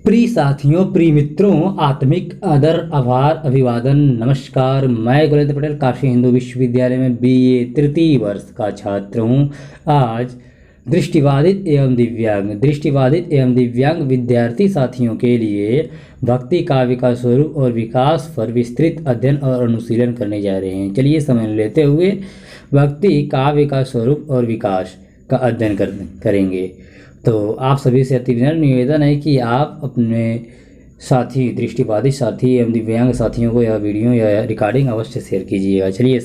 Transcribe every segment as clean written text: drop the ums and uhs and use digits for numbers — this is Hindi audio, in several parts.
प्रिय साथियों, प्रिय मित्रों, आत्मिक आदर, आभार, अभिवादन, नमस्कार। मैं गुलेंद्र पटेल काशी हिंदू विश्वविद्यालय में बीए तृतीय वर्ष का छात्र हूँ। आज दृष्टिबाधित एवं दिव्यांग विद्यार्थी साथियों के लिए भक्ति काव्य का स्वरूप और विकास पर विस्तृत अध्ययन और अनुशीलन करने जा रहे हैं। चलिए समझ लेते हुए भक्ति काव्य का स्वरूप और विकास का अध्ययन करेंगे। तो आप सभी से अति विनम्र निवेदन है कि आप अपने साथी, दृष्टिबाधित साथी एवं दिव्यांग साथियों को यह वीडियो या रिकॉर्डिंग अवश्य शेयर कीजिएगा। चलिए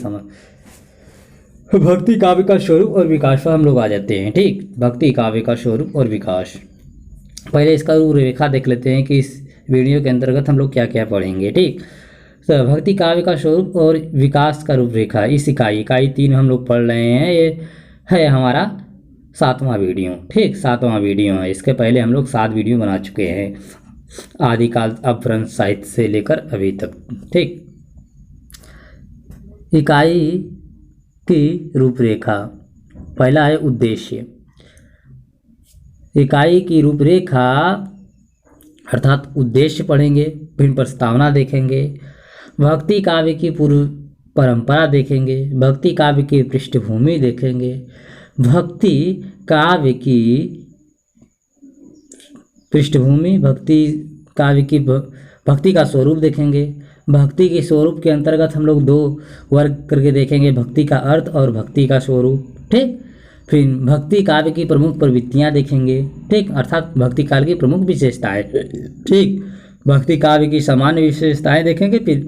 भक्ति काव्य का स्वरूप और विकास पर हम लोग आ जाते हैं। ठीक, भक्ति काव्य का स्वरूप और विकास। पहले इसका रूपरेखा देख लेते हैं कि इस वीडियो के अंतर्गत हम लोग क्या क्या पढ़ेंगे। ठीक, तो भक्ति काव्य का स्वरूप और विकास का रूपरेखा। इस इकाई 3 हम लोग पढ़ रहे हैं। ये है हमारा 7वां वीडियो। ठीक, 7वां वीडियो है। इसके पहले हम लोग 7 वीडियो बना चुके हैं, आदिकाल अपभ्रंश साहित्य से लेकर अभी तक। ठीक, इकाई की रूपरेखा। पहला है उद्देश्य। इकाई की रूपरेखा अर्थात उद्देश्य पढ़ेंगे, फिर प्रस्तावना देखेंगे, भक्ति काव्य की पूर्व परंपरा देखेंगे, भक्ति काव्य की पृष्ठभूमि देखेंगे, भक्ति काव्य की पृष्ठभूमि, भक्ति काव्य की भक्ति का स्वरूप देखेंगे। भक्ति के स्वरूप के अंतर्गत हम लोग 2 वर्ग करके देखेंगे, भक्ति का अर्थ और भक्ति का स्वरूप। ठीक, फिर भक्ति काव्य की प्रमुख प्रवृत्तियां देखेंगे। ठीक, अर्थात भक्ति काव्य की प्रमुख विशेषताएं। ठीक, भक्ति काव्य की सामान्य विशेषताएं देखेंगे, फिर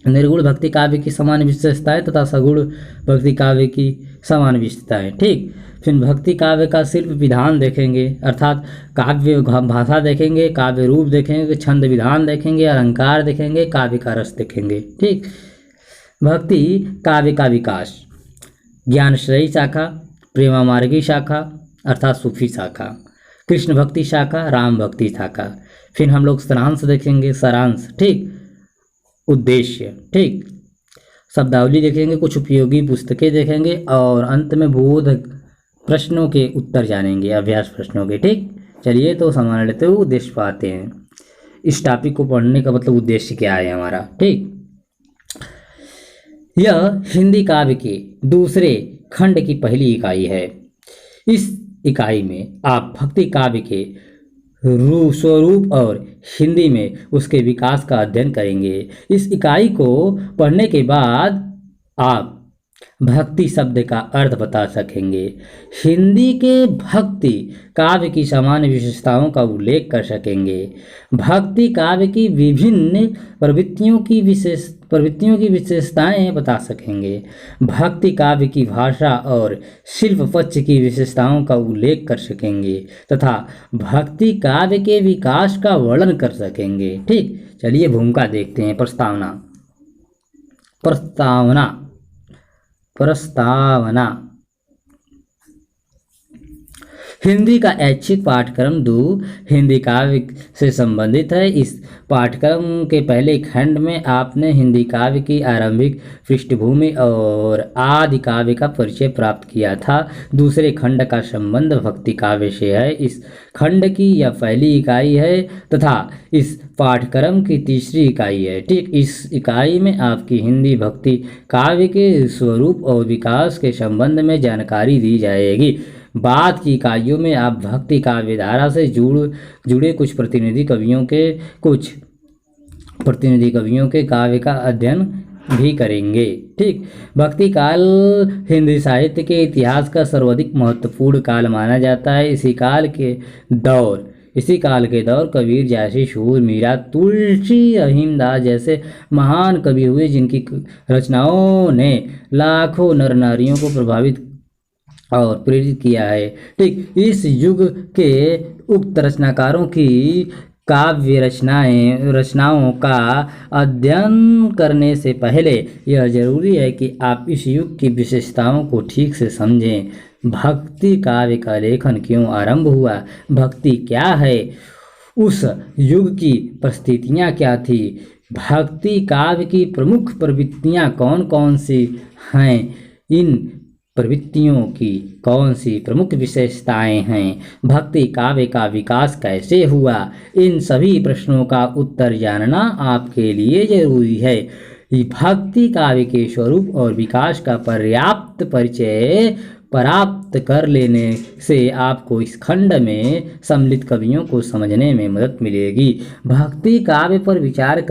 निर्गुण भक्ति काव्य की सामान्य विशेषताएं तथा सगुण भक्ति काव्य की सामान्य विशेषताएं। ठीक, फिर भक्ति काव्य का शिल्प विधान देखेंगे, अर्थात काव्य भाषा देखेंगे, काव्य रूप देखेंगे, छंद विधान देखेंगे, अलंकार देखेंगे, काव्य का रस देखेंगे। ठीक, भक्ति काव्य का विकास। ज्ञानश्रयी शाखा, प्रेमा मार्गी शाखा अर्थात सूफी शाखा, कृष्ण भक्ति शाखा, राम भक्ति शाखा। फिर हम लोग सारांश देखेंगे, सारांश। ठीक, उद्देश्य। ठीक, शब्दावली देखेंगे, कुछ उपयोगी पुस्तकें देखेंगे और अंत में बोधक प्रश्नों के उत्तर जानेंगे, अभ्यास प्रश्नों के। ठीक, चलिए तो समझ लेते हुए उद्देश्य पाते हैं। इस टॉपिक को पढ़ने का मतलब उद्देश्य क्या है हमारा। ठीक, यह हिंदी काव्य के दूसरे खंड की पहली इकाई है। इस इकाई में आप भक्ति काव्य के स्वरूप और हिंदी में उसके विकास का अध्ययन करेंगे। इस इकाई को पढ़ने के बाद आप भक्ति शब्द का अर्थ बता सकेंगे, हिंदी के भक्ति काव्य की सामान्य विशेषताओं का उल्लेख कर सकेंगे, भक्ति काव्य की विभिन्न प्रवृत्तियों की विशेषताएं बता सकेंगे, भक्ति काव्य की भाषा और शिल्प पक्ष की विशेषताओं का उल्लेख कर सकेंगे तथा भक्ति काव्य के विकास का वर्णन कर सकेंगे। ठीक, चलिए भूमिका देखते हैं। प्रस्तावना। हिंदी का ऐच्छिक पाठ्यक्रम 2 हिंदी काव्य से संबंधित है। इस पाठ्यक्रम के पहले खंड में आपने हिंदी काव्य की आरंभिक पृष्ठभूमि और आदि काव्य का परिचय प्राप्त किया था। दूसरे खंड का संबंध भक्ति काव्य से है। इस खंड की यह पहली इकाई है तथा इस पाठ्यक्रम की तीसरी इकाई है। ठीक, इस इकाई में आपकी हिंदी भक्ति काव्य के स्वरूप और विकास के संबंध में जानकारी दी जाएगी। बाद की इकाइयों में आप भक्ति काव्य धारा से जुड़े कुछ प्रतिनिधि कवियों के काव्य का अध्ययन भी करेंगे। ठीक, भक्ति काल हिंदी साहित्य के इतिहास का सर्वाधिक महत्वपूर्ण काल माना जाता है। इसी काल के दौर कबीर जैसे शूर, मीरा, तुलसी, रहीमदास जैसे महान कवि हुए जिनकी रचनाओं ने लाखों नर नारियों को प्रभावित और प्रेरित किया है। ठीक, इस युग के उक्त रचनाकारों की काव्य रचनाओं का अध्ययन करने से पहले यह जरूरी है कि आप इस युग की विशेषताओं को ठीक से समझें। भक्ति काव्य का लेखन क्यों आरंभ हुआ, भक्ति क्या है, उस युग की परिस्थितियाँ क्या थी, भक्ति काव्य की प्रमुख प्रवृत्तियाँ कौन कौन सी हैं, इन प्रवृत्तियों की कौन सी प्रमुख विशेषताएं हैं, भक्ति काव्य का विकास कैसे हुआ, इन सभी प्रश्नों का उत्तर जानना आपके लिए जरूरी है। भक्ति काव्य के स्वरूप और विकास का पर्याप्त परिचय प्राप्त कर लेने से आपको इस खंड में सम्मिलित कवियों को समझने में मदद मिलेगी। भक्ति काव्य पर विचार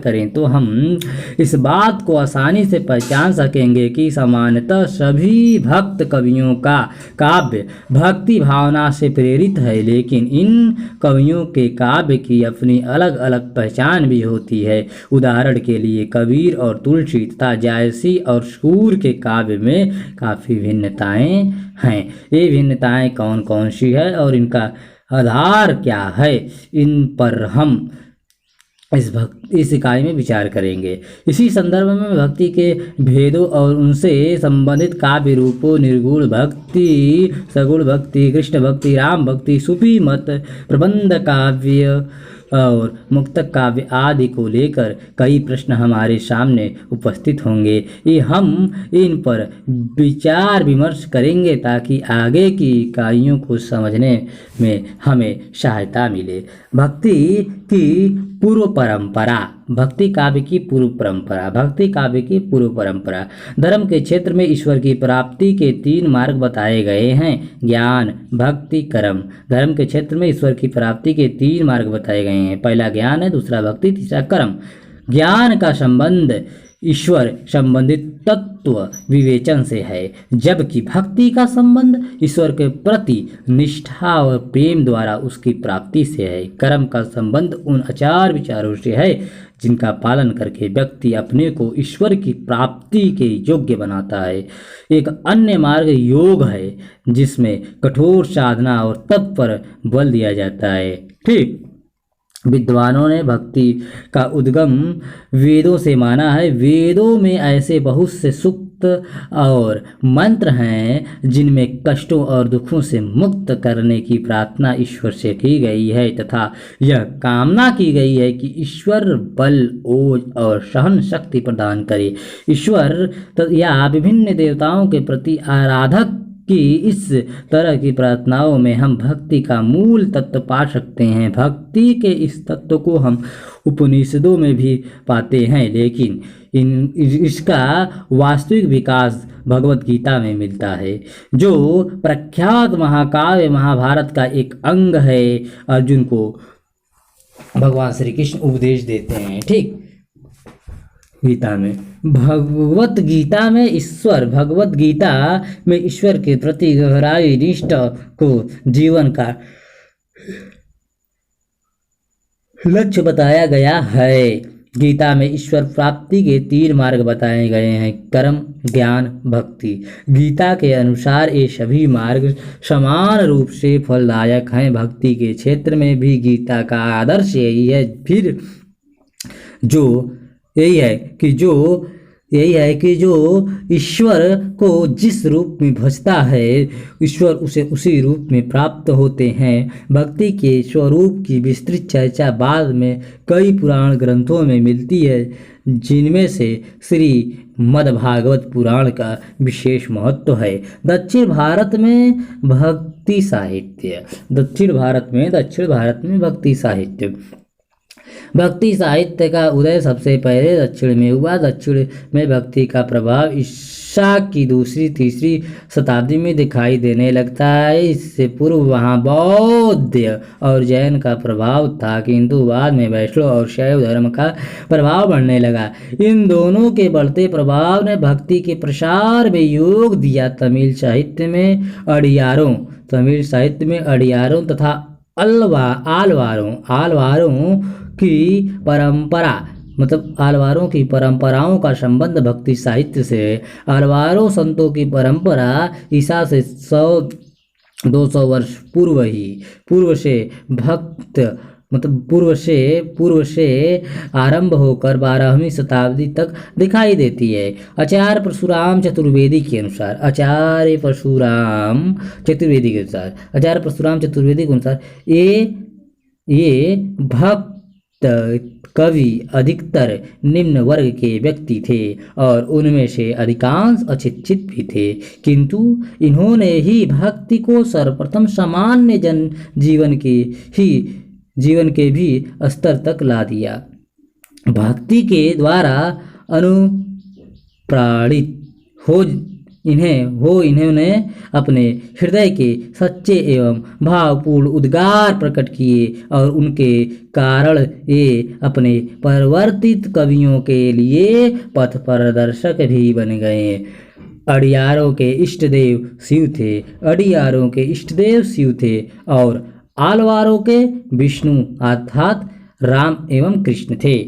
करें तो हम इस बात को आसानी से पहचान सकेंगे कि सामान्यतः सभी भक्त कवियों का काव्य भक्ति भावना से प्रेरित है, लेकिन इन कवियों के काव्य की अपनी अलग अलग पहचान भी होती है। उदाहरण के लिए कबीर और तुलसी तथा जायसी और सूर के काव्य में काफ़ी भिन्नताएं हैं। ये भिन्नताएं कौन कौन सी है और इनका आधार क्या है, इन पर हम इस इकाई में विचार करेंगे। इसी संदर्भ में भक्ति के भेदों और उनसे संबंधित काव्य रूपों, निर्गुण भक्ति, सगुण भक्ति, कृष्ण भक्ति, राम भक्ति, सूफी मत, प्रबंध काव्य और मुक्तक काव्य आदि को लेकर कई प्रश्न हमारे सामने उपस्थित होंगे। ये हम इन पर विचार विमर्श करेंगे ताकि आगे की इकाइयों को समझने में हमें सहायता मिले। भक्ति की पूर्व परंपरा, भक्ति काव्य की पूर्व परंपरा। धर्म के क्षेत्र में ईश्वर की प्राप्ति के 3 मार्ग बताए गए हैं, ज्ञान, भक्ति, कर्म। धर्म के क्षेत्र में ईश्वर की प्राप्ति के 3 मार्ग बताए गए हैं, पहला ज्ञान है, दूसरा भक्ति, तीसरा कर्म। ज्ञान का संबंध ईश्वर संबंधित तत्व विवेचन से है, जबकि भक्ति का संबंध ईश्वर के प्रति निष्ठा और प्रेम द्वारा उसकी प्राप्ति से है। कर्म का संबंध उन आचार विचारों से है जिनका पालन करके व्यक्ति अपने को ईश्वर की प्राप्ति के योग्य बनाता है। एक अन्य मार्ग योग है, जिसमें कठोर साधना और तप पर बल दिया जाता है। ठीक, विद्वानों ने भक्ति का उद्गम वेदों से माना है। वेदों में ऐसे बहुत से सूक्त और मंत्र हैं जिनमें कष्टों और दुखों से मुक्त करने की प्रार्थना ईश्वर से की गई है तथा यह कामना की गई है कि ईश्वर बल, ओज और सहन शक्ति प्रदान करे। ईश्वर या विभिन्न देवताओं के प्रति आराधक कि इस तरह की प्रार्थनाओं में हम भक्ति का मूल तत्व पा सकते हैं। भक्ति के इस तत्व को हम उपनिषदों में भी पाते हैं, लेकिन इसका वास्तविक विकास भगवत गीता में मिलता है, जो प्रख्यात महाकाव्य महाभारत का एक अंग है। अर्जुन को भगवान श्री कृष्ण उपदेश देते हैं। ठीक, गीता में भगवत गीता में ईश्वर के प्रति गहराई निष्ठा को जीवन का लक्ष्य बताया गया है। गीता में ईश्वर प्राप्ति के 3 मार्ग बताए गए हैं, कर्म, ज्ञान, भक्ति। गीता के अनुसार ये सभी मार्ग समान रूप से फलदायक हैं। भक्ति के क्षेत्र में भी गीता का आदर्श यही है कि जो ईश्वर को जिस रूप में भजता है, ईश्वर उसे उसी रूप में प्राप्त होते हैं। भक्ति के स्वरूप की विस्तृत चर्चा बाद में कई पुराण ग्रंथों में मिलती है, जिनमें से श्री मद्भागवत पुराण का विशेष महत्व है। दक्षिण भारत में भक्ति साहित्य। भक्ति साहित्य का उदय सबसे पहले दक्षिण में हुआ। दक्षिण में भक्ति का प्रभाव ईसा की 2री-3री शताब्दी में दिखाई देने लगता है। इससे पूर्व वहाँ बौद्ध और जैन का प्रभाव था, किंतु बाद में वैष्णव और शैव धर्म का प्रभाव बढ़ने लगा। इन दोनों के बढ़ते प्रभाव ने भक्ति के प्रसार में योग दिया। तमिल साहित्य में अड़ियारों तथा आलवारों की परंपराओं का संबंध भक्ति साहित्य से है। आलवारों संतों की परंपरा ईसा से 100-200 वर्ष पूर्व से आरंभ होकर 12वीं शताब्दी तक दिखाई देती है। आचार्य परशुराम चतुर्वेदी के अनुसार ये कवि अधिकतर निम्न वर्ग के व्यक्ति थे और उनमें से अधिकांश अशिक्षित भी थे, किंतु इन्होंने ही भक्ति को सर्वप्रथम सामान्य जीवन के भी स्तर तक ला दिया। भक्ति के द्वारा अनुप्राणित इन्होंने अपने हृदय के सच्चे एवं भावपूर्ण उद्गार प्रकट किए और उनके कारण ये अपने परिवर्तित कवियों के लिए पथ प्रदर्शक भी बन गए। अड़ियारों के इष्टदेव शिव थे और आलवारों के विष्णु अर्थात राम एवं कृष्ण थे,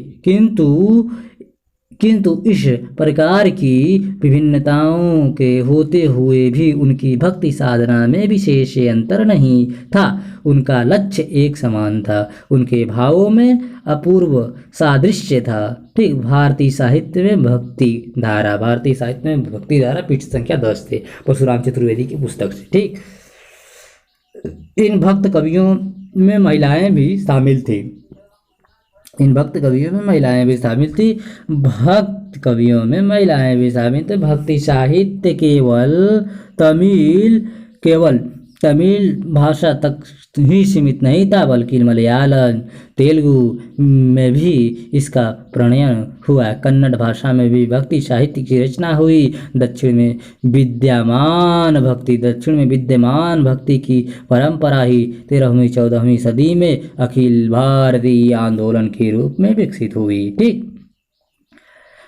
किंतु इस प्रकार की विभिन्नताओं के होते हुए भी उनकी भक्ति साधना में विशेष अंतर नहीं था। उनका लक्ष्य एक समान था, उनके भावों में अपूर्व सादृश्य था। ठीक, भारतीय साहित्य में भक्ति धारा पृष्ठ संख्या 10 थे, परशुराम चतुर्वेदी की पुस्तक से। ठीक, इन भक्त कवियों में महिलाएं भी शामिल थी। भक्ति साहित्य केवल तमिल भाषा तक ही सीमित नहीं था, बल्कि मलयालम तेलुगु में भी इसका प्रणयन हुआ। कन्नड़ भाषा में भी भक्ति साहित्य की रचना हुई। दक्षिण में विद्यमान भक्ति की परंपरा ही 13वीं-14वीं सदी में अखिल भारतीय आंदोलन के रूप में विकसित हुई। ठीक,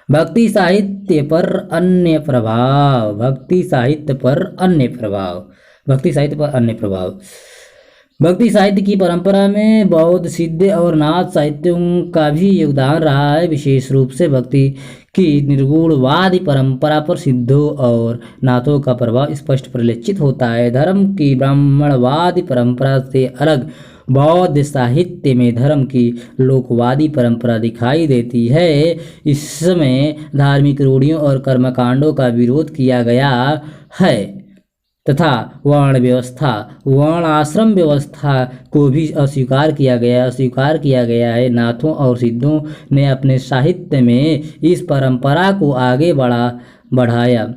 भक्ति साहित्य पर अन्य प्रभाव। भक्ति साहित्य की परंपरा में बौद्ध, सिद्ध और नाथ साहित्यों का भी योगदान रहा है। विशेष रूप से भक्ति की निर्गुणवादी परंपरा पर सिद्धों और नाथों का प्रभाव स्पष्ट परिलक्षित होता है। धर्म की ब्राह्मणवादी परंपरा से अलग बौद्ध साहित्य में धर्म की लोकवादी परंपरा दिखाई देती है। इसमें धार्मिक रूढ़ियों और कर्मकांडों का विरोध किया गया है तथा वर्ण आश्रम व्यवस्था को भी अस्वीकार किया गया है। नाथों और सिद्धों ने अपने साहित्य में इस परंपरा को आगे बढ़ाया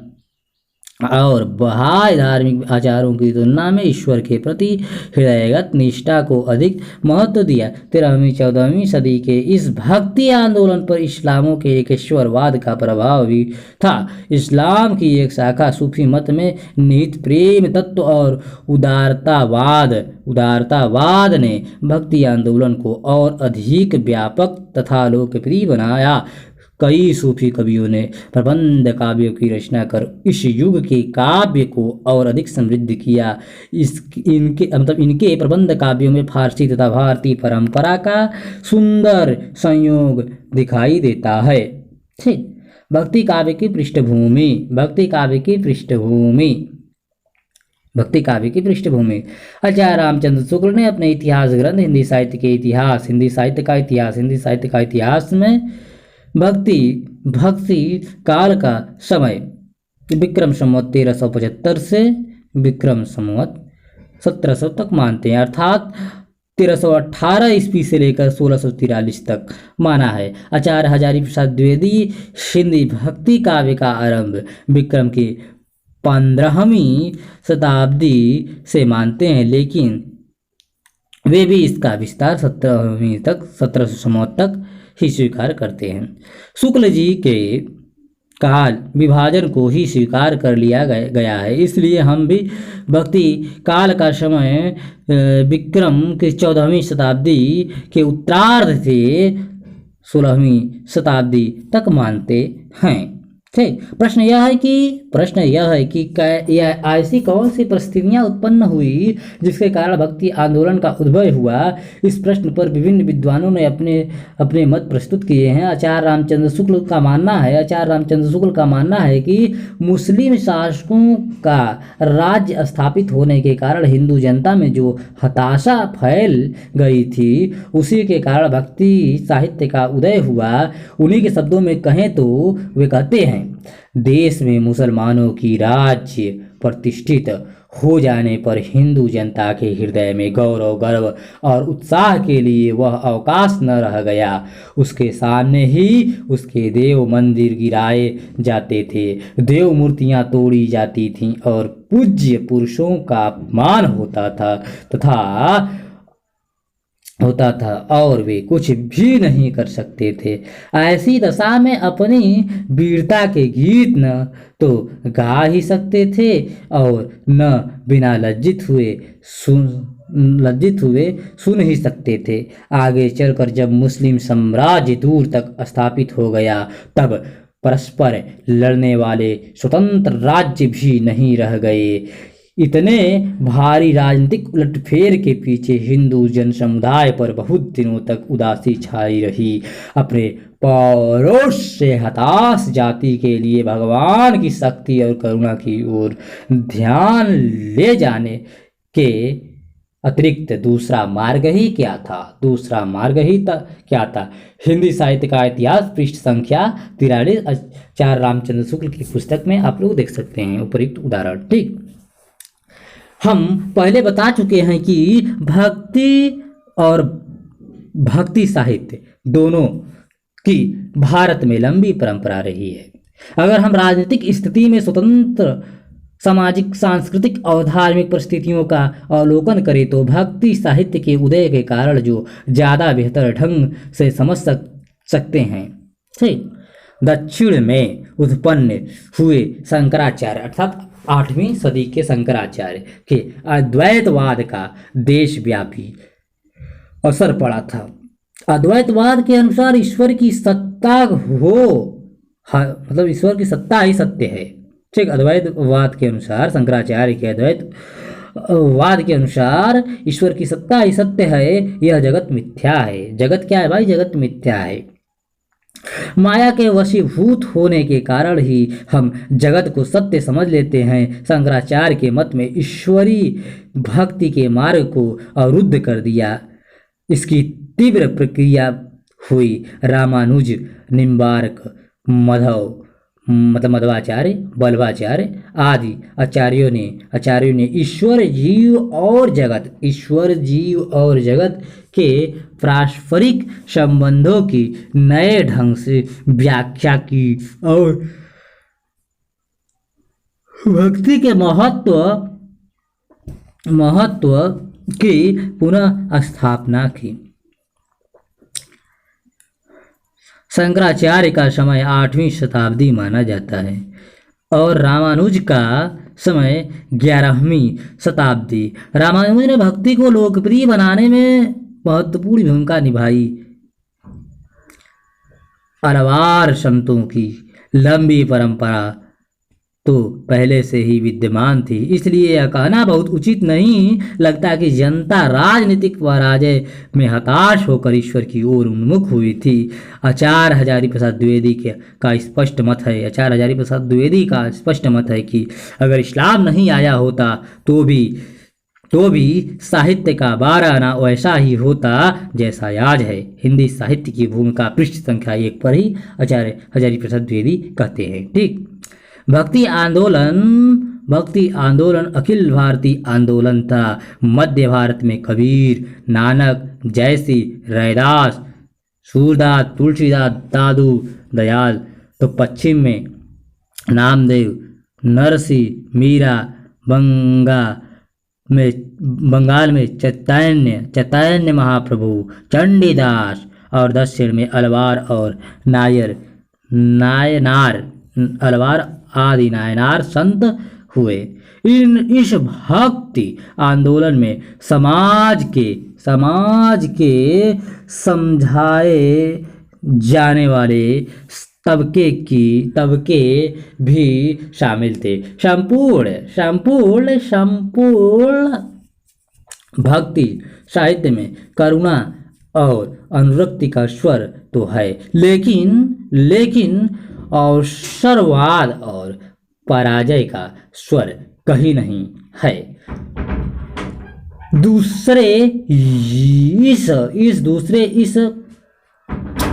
और बाह्य धार्मिक आचारों की तुलना में ईश्वर के प्रति हृदयगत निष्ठा को अधिक महत्व दिया। 13वीं-14वीं सदी के इस भक्ति आंदोलन पर इस्लामों के एकेश्वरवाद का प्रभाव भी था। इस्लाम की एक शाखा सूफी मत में निहित प्रेम तत्व और उदारतावाद ने भक्ति आंदोलन को और अधिक व्यापक तथा लोकप्रिय बनाया। कई सूफी कवियों ने प्रबंध काव्यों की रचना कर इस युग के काव्य को और अधिक समृद्ध किया। इनके प्रबंध काव्यों में फारसी तथा भारतीय परंपरा का सुंदर संयोग दिखाई देता है। ठीक, भक्ति काव्य की पृष्ठभूमि। आचार्य रामचंद्र शुक्ल ने अपने इतिहास ग्रंथ हिंदी साहित्य का इतिहास में भक्ति काल का समय विक्रम संवत 1375 से विक्रम संवत 1700 तक मानते हैं, अर्थात 1318 ईस्वी से लेकर 1643 तक माना है। आचार्य हजारी प्रसाद द्विवेदी हिंदी भक्ति काव्य का आरंभ विक्रम की 15वीं शताब्दी से मानते हैं, लेकिन वे भी इसका विस्तार 1700 तक ही स्वीकार करते हैं। शुक्ल जी के काल विभाजन को ही स्वीकार कर लिया गया है, इसलिए हम भी भक्ति काल का समय विक्रम की 14वीं शताब्दी के उत्तरार्ध से 16वीं शताब्दी तक मानते हैं। ठीक, प्रश्न यह है कि ऐसी कौन सी परिस्थितियां उत्पन्न हुई जिसके कारण भक्ति आंदोलन का उद्भव हुआ। इस प्रश्न पर विभिन्न विद्वानों ने अपने मत प्रस्तुत किए हैं। आचार्य रामचंद्र शुक्ल का मानना है कि मुस्लिम शासकों का राज्य स्थापित होने के कारण हिंदू जनता में जो हताशा फैल गई थी, उसी के कारण भक्ति साहित्य का उदय हुआ। उन्हीं के शब्दों में कहें तो वे कहते हैं, देश में मुसलमानों की राज्य प्रतिष्ठित हो जाने पर हिंदू जनता के हृदय में गौरव, गर्व और उत्साह के लिए वह अवकाश न रह गया। उसके सामने ही उसके देव मंदिर गिराए जाते थे, देव मूर्तियां तोड़ी जाती थीं और पूज्य पुरुषों का अपमान होता था और वे कुछ भी नहीं कर सकते थे। ऐसी दशा में अपनी वीरता के गीत न तो गा ही सकते थे और न बिना लज्जित हुए सुन ही सकते थे। आगे चलकर जब मुस्लिम साम्राज्य दूर तक स्थापित हो गया, तब परस्पर लड़ने वाले स्वतंत्र राज्य भी नहीं रह गए। इतने भारी राजनीतिक उलटफेर के पीछे हिंदू जन समुदाय पर बहुत दिनों तक उदासी छाई रही। अपने पौरुष से हताश जाति के लिए भगवान की शक्ति और करुणा की ओर ध्यान ले जाने के अतिरिक्त दूसरा मार्ग ही क्या था? हिंदी साहित्य का इतिहास, पृष्ठ संख्या 43, आचार्य रामचंद्र शुक्ल की पुस्तक में आप लोग देख सकते हैं उपयुक्त उदाहरण। ठीक, हम पहले बता चुके हैं कि भक्ति और भक्ति साहित्य दोनों की भारत में लंबी परंपरा रही है। अगर हम राजनीतिक स्थिति में स्वतंत्र सामाजिक, सांस्कृतिक और धार्मिक परिस्थितियों का अवलोकन करें तो भक्ति साहित्य के उदय के कारण जो ज़्यादा बेहतर ढंग से समझ सकते हैं। ठीक, दक्षिण में उत्पन्न हुए शंकराचार्य अर्थात 8वीं सदी के शंकराचार्य के अद्वैतवाद का देशव्यापी असर पड़ा था। अद्वैतवाद के अनुसार ईश्वर की सत्ता मतलब ईश्वर की सत्ता ही सत्य है। ठीक, अद्वैतवाद के अनुसार, शंकराचार्य के अद्वैतवाद के अनुसार ईश्वर की सत्ता ही सत्य है, यह जगत मिथ्या है। जगत क्या है भाई? जगत मिथ्या है। माया के वशीभूत होने के कारण ही हम जगत को सत्य समझ लेते हैं। शंकराचार्य के मत में ईश्वरी भक्ति के मार्ग को अवरुद्ध कर दिया। इसकी तीव्र प्रक्रिया हुई। रामानुज, निम्बार्क, मध्वाचार्य, बल्लभाचार्य आदि आचार्यों ने ईश्वर जीव और जगत के पारस्परिक संबंधों की नए ढंग से व्याख्या की और भक्ति के महत्व की पुनः स्थापना की। शंकराचार्य का समय 8वीं शताब्दी माना जाता है और रामानुज का समय 11वीं शताब्दी। रामानुज ने भक्ति को लोकप्रिय बनाने में महत्वपूर्ण भूमिका निभाई। अलवार संतों की लंबी परंपरा तो पहले से ही विद्यमान थी, इसलिए यह कहना बहुत उचित नहीं लगता कि जनता राजनीतिक पराजय में हताश होकर ईश्वर की ओर उन्मुख हुई थी। आचार्य हजारी प्रसाद द्विवेदी का स्पष्ट मत है कि अगर इस्लाम नहीं आया होता तो भी साहित्य का 12 आना वैसा ही होता जैसा आज है। हिंदी साहित्य की भूमिका पृष्ठ संख्या 1 पर ही आचार्य हजारी प्रसाद द्विवेदी कहते हैं। ठीक, भक्ति आंदोलन अखिल भारतीय आंदोलन था। मध्य भारत में कबीर, नानक, जयसी, रैदास, सूरदास, तुलसीदास, दादू दयाल, तो पश्चिम में नामदेव, नरसी, मीरा, बंगाल में चैतन्य महाप्रभु, चंडीदास और दक्षिण में अलवार और नायनार संत हुए। इस भक्ति आंदोलन में समाज के समझाए जाने वाले तबके भी शामिल थे। संपूर्ण भक्ति साहित्य में करुणा और अनुरक्ति का स्वर तो है, लेकिन अवसरवाद और पराजय का स्वर कहीं नहीं है। इस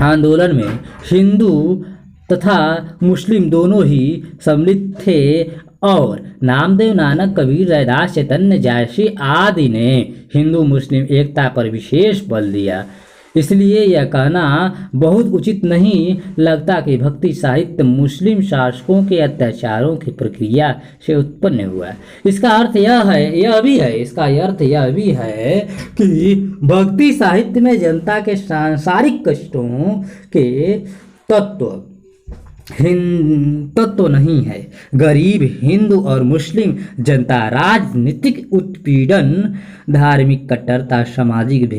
आंदोलन में हिंदू तथा मुस्लिम दोनों ही सम्मिलित थे और नामदेव, नानक, कबीर, रैदास, चैतन्य जैसे आदि ने हिंदू मुस्लिम एकता पर विशेष बल दिया। इसलिए यह कहना बहुत उचित नहीं लगता कि भक्ति साहित्य मुस्लिम शासकों के अत्याचारों की प्रक्रिया से उत्पन्न हुआ। इसका अर्थ यह भी है कि भक्ति साहित्य में जनता के सांसारिक कष्टों के तत्व नहीं है। गरीब हिंदू और मुस्लिम जनता राजनीतिक उत्पीड़न, धार्मिक कट्टरता, सामाजिक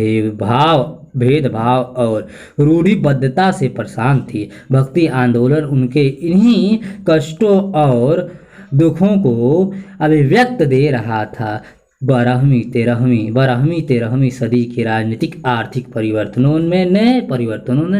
भेदभाव और रूढ़िबद्धता से परेशान थी। भक्ति आंदोलन उनके इन्हीं कष्टों और दुखों को अभिव्यक्त दे रहा था। 12वीं-13वीं सदी के राजनीतिक आर्थिक परिवर्तनों ने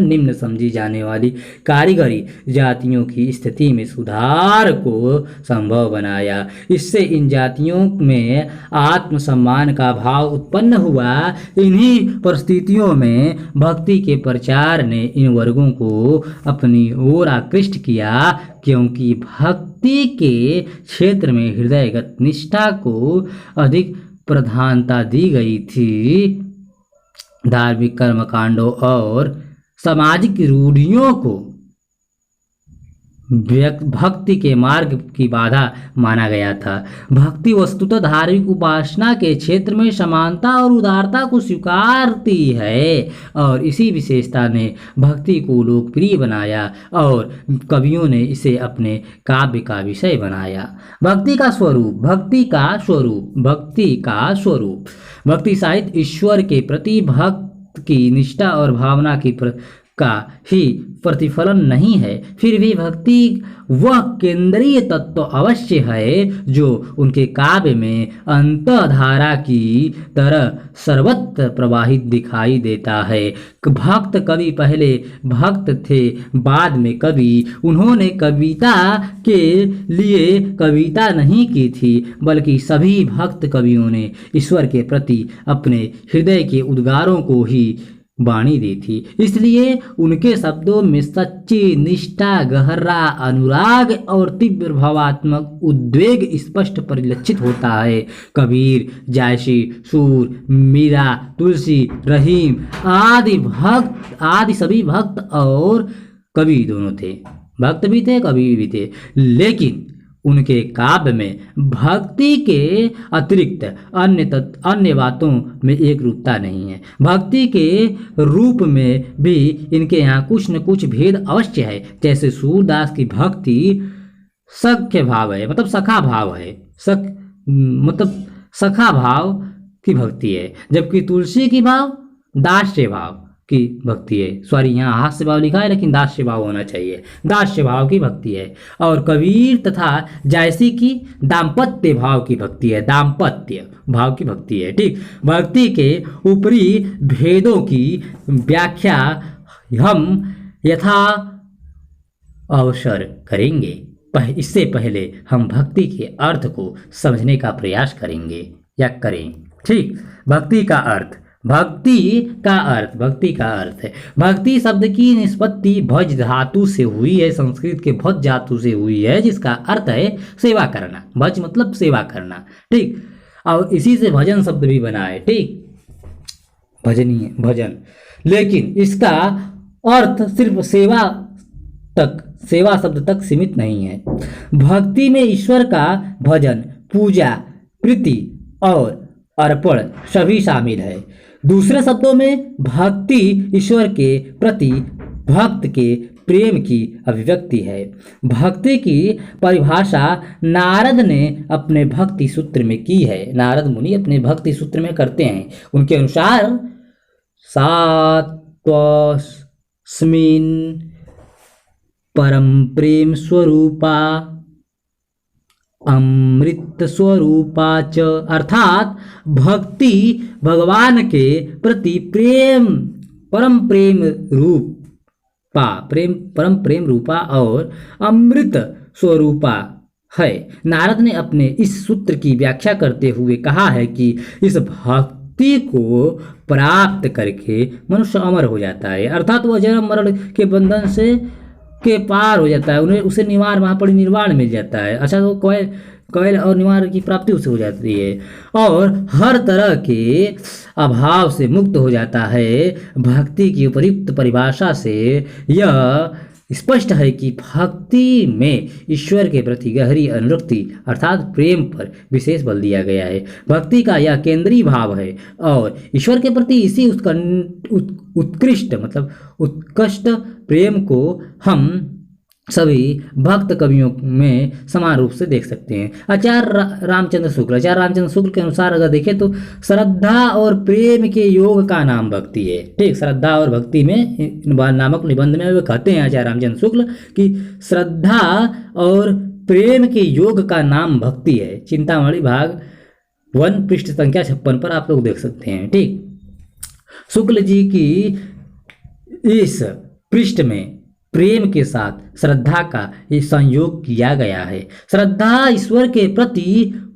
निम्न समझी जाने वाली कारीगरी जातियों की स्थिति में सुधार को संभव बनाया। इससे इन जातियों में आत्मसम्मान का भाव उत्पन्न हुआ। इन्हीं परिस्थितियों में भक्ति के प्रचार ने इन वर्गों को अपनी ओर आकृष्ट किया, क्योंकि भक्ति के क्षेत्र में हृदयगत निष्ठा को अधिक प्रधानता दी गई थी। धार्मिक कर्मकांडों और सामाजिक रूढ़ियों को भक्ति के मार्ग की बाधा माना गया था। भक्ति वस्तुतः धार्मिक उपासना के क्षेत्र में समानता और उदारता को स्वीकारती है, और इसी विशेषता ने भक्ति को लोकप्रिय बनाया और कवियों ने इसे अपने काव्य का विषय बनाया। भक्ति का स्वरूप भक्ति साहित्य ईश्वर के प्रति भक्त की निष्ठा और भावना का ही प्रतिफलन नहीं है। फिर भी भक्ति वह केंद्रीय तत्व अवश्य है जो उनके काव्य में अंतःधारा की तरह सर्वत्र प्रवाहित दिखाई देता है। भक्त कवि पहले भक्त थे, बाद में कवि। उन्होंने कविता के लिए कविता नहीं की थी, बल्कि सभी भक्त कवियों ने ईश्वर के प्रति अपने हृदय के उद्गारों को ही वाणी दी थी। इसलिए उनके शब्दों में सच्ची निष्ठा, गहरा अनुराग और तीव्र भावात्मक उद्वेग स्पष्ट परिलक्षित होता है। कबीर जैसी, सूर, मीरा, तुलसी, रहीम आदि सभी भक्त और कवि दोनों थे। भक्त भी थे, कवि भी थे, लेकिन उनके काव्य में भक्ति के अतिरिक्त अन्य बातों में एक रूपता नहीं है। भक्ति के रूप में भी इनके यहाँ कुछ न कुछ भेद अवश्य है। जैसे सूरदास की भक्ति सख्य भाव है, मतलब सखा भाव है, सखा भाव की भक्ति है, जबकि तुलसी की भाव दास्य भाव की भक्ति है। सॉरी, यहाँ हास्य भाव लिखा है, लेकिन दास्य भाव होना चाहिए। दास्य भाव की भक्ति है। और कबीर तथा जायसी की दाम्पत्य भाव की भक्ति है, दाम्पत्य भाव की भक्ति है। ठीक, भक्ति के ऊपरी भेदों की व्याख्या हम यथा अवसर करेंगे। इससे पहले हम भक्ति के अर्थ को समझने का प्रयास करेंगे या करें। ठीक, भक्ति का अर्थ है। भक्ति शब्द की निष्पत्ति भज धातु से हुई है, संस्कृत के भज धातु से हुई है, जिसका अर्थ है सेवा करना। भज मतलब सेवा करना। ठीक, और इसी से भजन शब्द भी बना है। ठीक, भजन, लेकिन इसका अर्थ सिर्फ सेवा शब्द तक सीमित नहीं है। भक्ति में ईश्वर का भजन, पूजा, प्रीति और अर्पण सभी शामिल है। दूसरे शब्दों में भक्ति ईश्वर के प्रति भक्त के प्रेम की अभिव्यक्ति है। भक्ति की परिभाषा नारद ने अपने भक्ति सूत्र में की है। नारद मुनि अपने भक्ति सूत्र में करते हैं। उनके अनुसार सात्वस्मिन् परम प्रेम स्वरूपा अमृत स्वरूपा च, अर्थात भक्ति भगवान के प्रति परम प्रेम रूपा और अमृत स्वरूपा है। नारद ने अपने इस सूत्र की व्याख्या करते हुए कहा है कि इस भक्ति को प्राप्त करके मनुष्य अमर हो जाता है, अर्थात वह जन्म मरण के बंधन से के पार हो जाता है, उन्हें उसे निवार वहाँ पर निर्वाण मिल जाता है। अच्छा, तो कैल और निवार की प्राप्ति उसे हो जाती है और हर तरह के अभाव से मुक्त हो जाता है। भक्ति की उपयुक्त परिभाषा से यह स्पष्ट है कि भक्ति में ईश्वर के प्रति गहरी अनुरक्ति अर्थात प्रेम पर विशेष बल दिया गया है। भक्ति का यह केंद्रीय भाव है और ईश्वर के प्रति इसी उत्कृष्ट मतलब उत्कृष्ट प्रेम को हम सभी भक्त कवियों में समान रूप से देख सकते हैं। आचार्य रामचंद्र शुक्ल के अनुसार अगर देखें तो श्रद्धा और प्रेम के योग का नाम भक्ति है। ठीक, श्रद्धा और भक्ति में नामक निबंध में वे कहते हैं आचार्य रामचंद्र शुक्ल कि श्रद्धा और प्रेम के योग का नाम भक्ति है। चिंतामणि भाग 1 पृष्ठ संख्या 56 पर आप लोग देख सकते हैं। ठीक, शुक्ल जी की इस पृष्ठ में प्रेम के साथ श्रद्धा का ये संयोग किया गया है। श्रद्धा ईश्वर के प्रति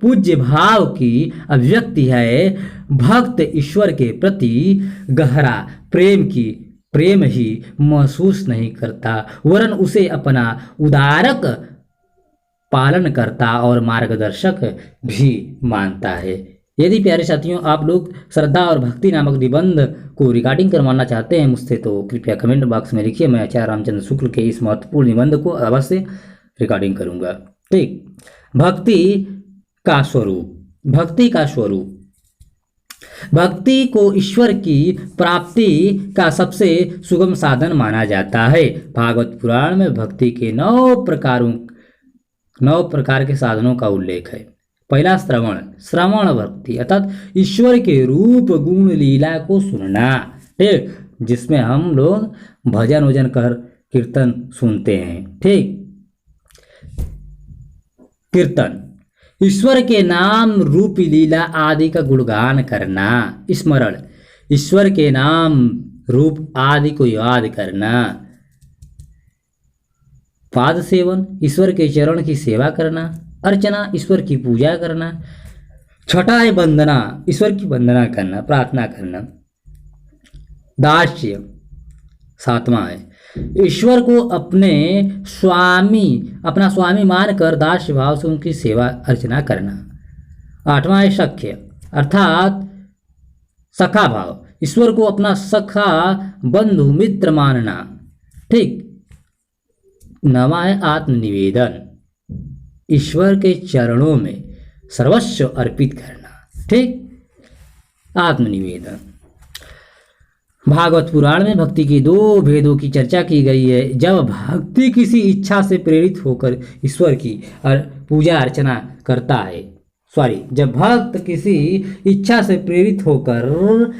पूज्य भाव की अभिव्यक्ति है। भक्त ईश्वर के प्रति गहरा प्रेम ही महसूस नहीं करता, वरन उसे अपना उदारक पालनकर्ता और मार्गदर्शक भी मानता है। यदि प्यारे साथियों आप लोग श्रद्धा और भक्ति नामक निबंध को रिकॉर्डिंग करवाना चाहते हैं मुझसे तो कृपया कमेंट बॉक्स में लिखिए, मैं आचार्य रामचंद्र शुक्ल के इस महत्वपूर्ण निबंध को अवश्य रिकॉर्डिंग करूंगा। ठीक, भक्ति का स्वरूप भक्ति को ईश्वर की प्राप्ति का सबसे सुगम साधन माना जाता है। भागवत पुराण में भक्ति के 9 प्रकार के साधनों का उल्लेख है। पहला श्रवण भक्ति अर्थात ईश्वर के रूप गुण लीला को सुनना। ठीक, जिसमें हम लोग भजन कर कीर्तन सुनते हैं। ठीक, कीर्तन ईश्वर के नाम रूप लीला आदि का गुणगान करना। स्मरण ईश्वर के नाम रूप आदि को याद करना। पाद सेवन ईश्वर के चरण की सेवा करना। अर्चना ईश्वर की पूजा करना। छठा है वंदना, ईश्वर की वंदना करना, प्रार्थना करना। दास्य 7वां है ईश्वर को अपना स्वामी मानकर दास्य भाव से उनकी सेवा अर्चना करना। 8वां है सख्य अर्थात सखा भाव, ईश्वर को अपना सखा बंधु मित्र मानना। ठीक, 9वां है आत्मनिवेदन, ईश्वर के चरणों में सर्वस्व अर्पित करना। ठीक, आत्मनिवेदन। भागवत पुराण में भक्ति के 2 भेदों की चर्चा की गई है। जब भक्ति किसी इच्छा से प्रेरित होकर ईश्वर की पूजा अर्चना करता है, जब भक्त किसी इच्छा से प्रेरित होकर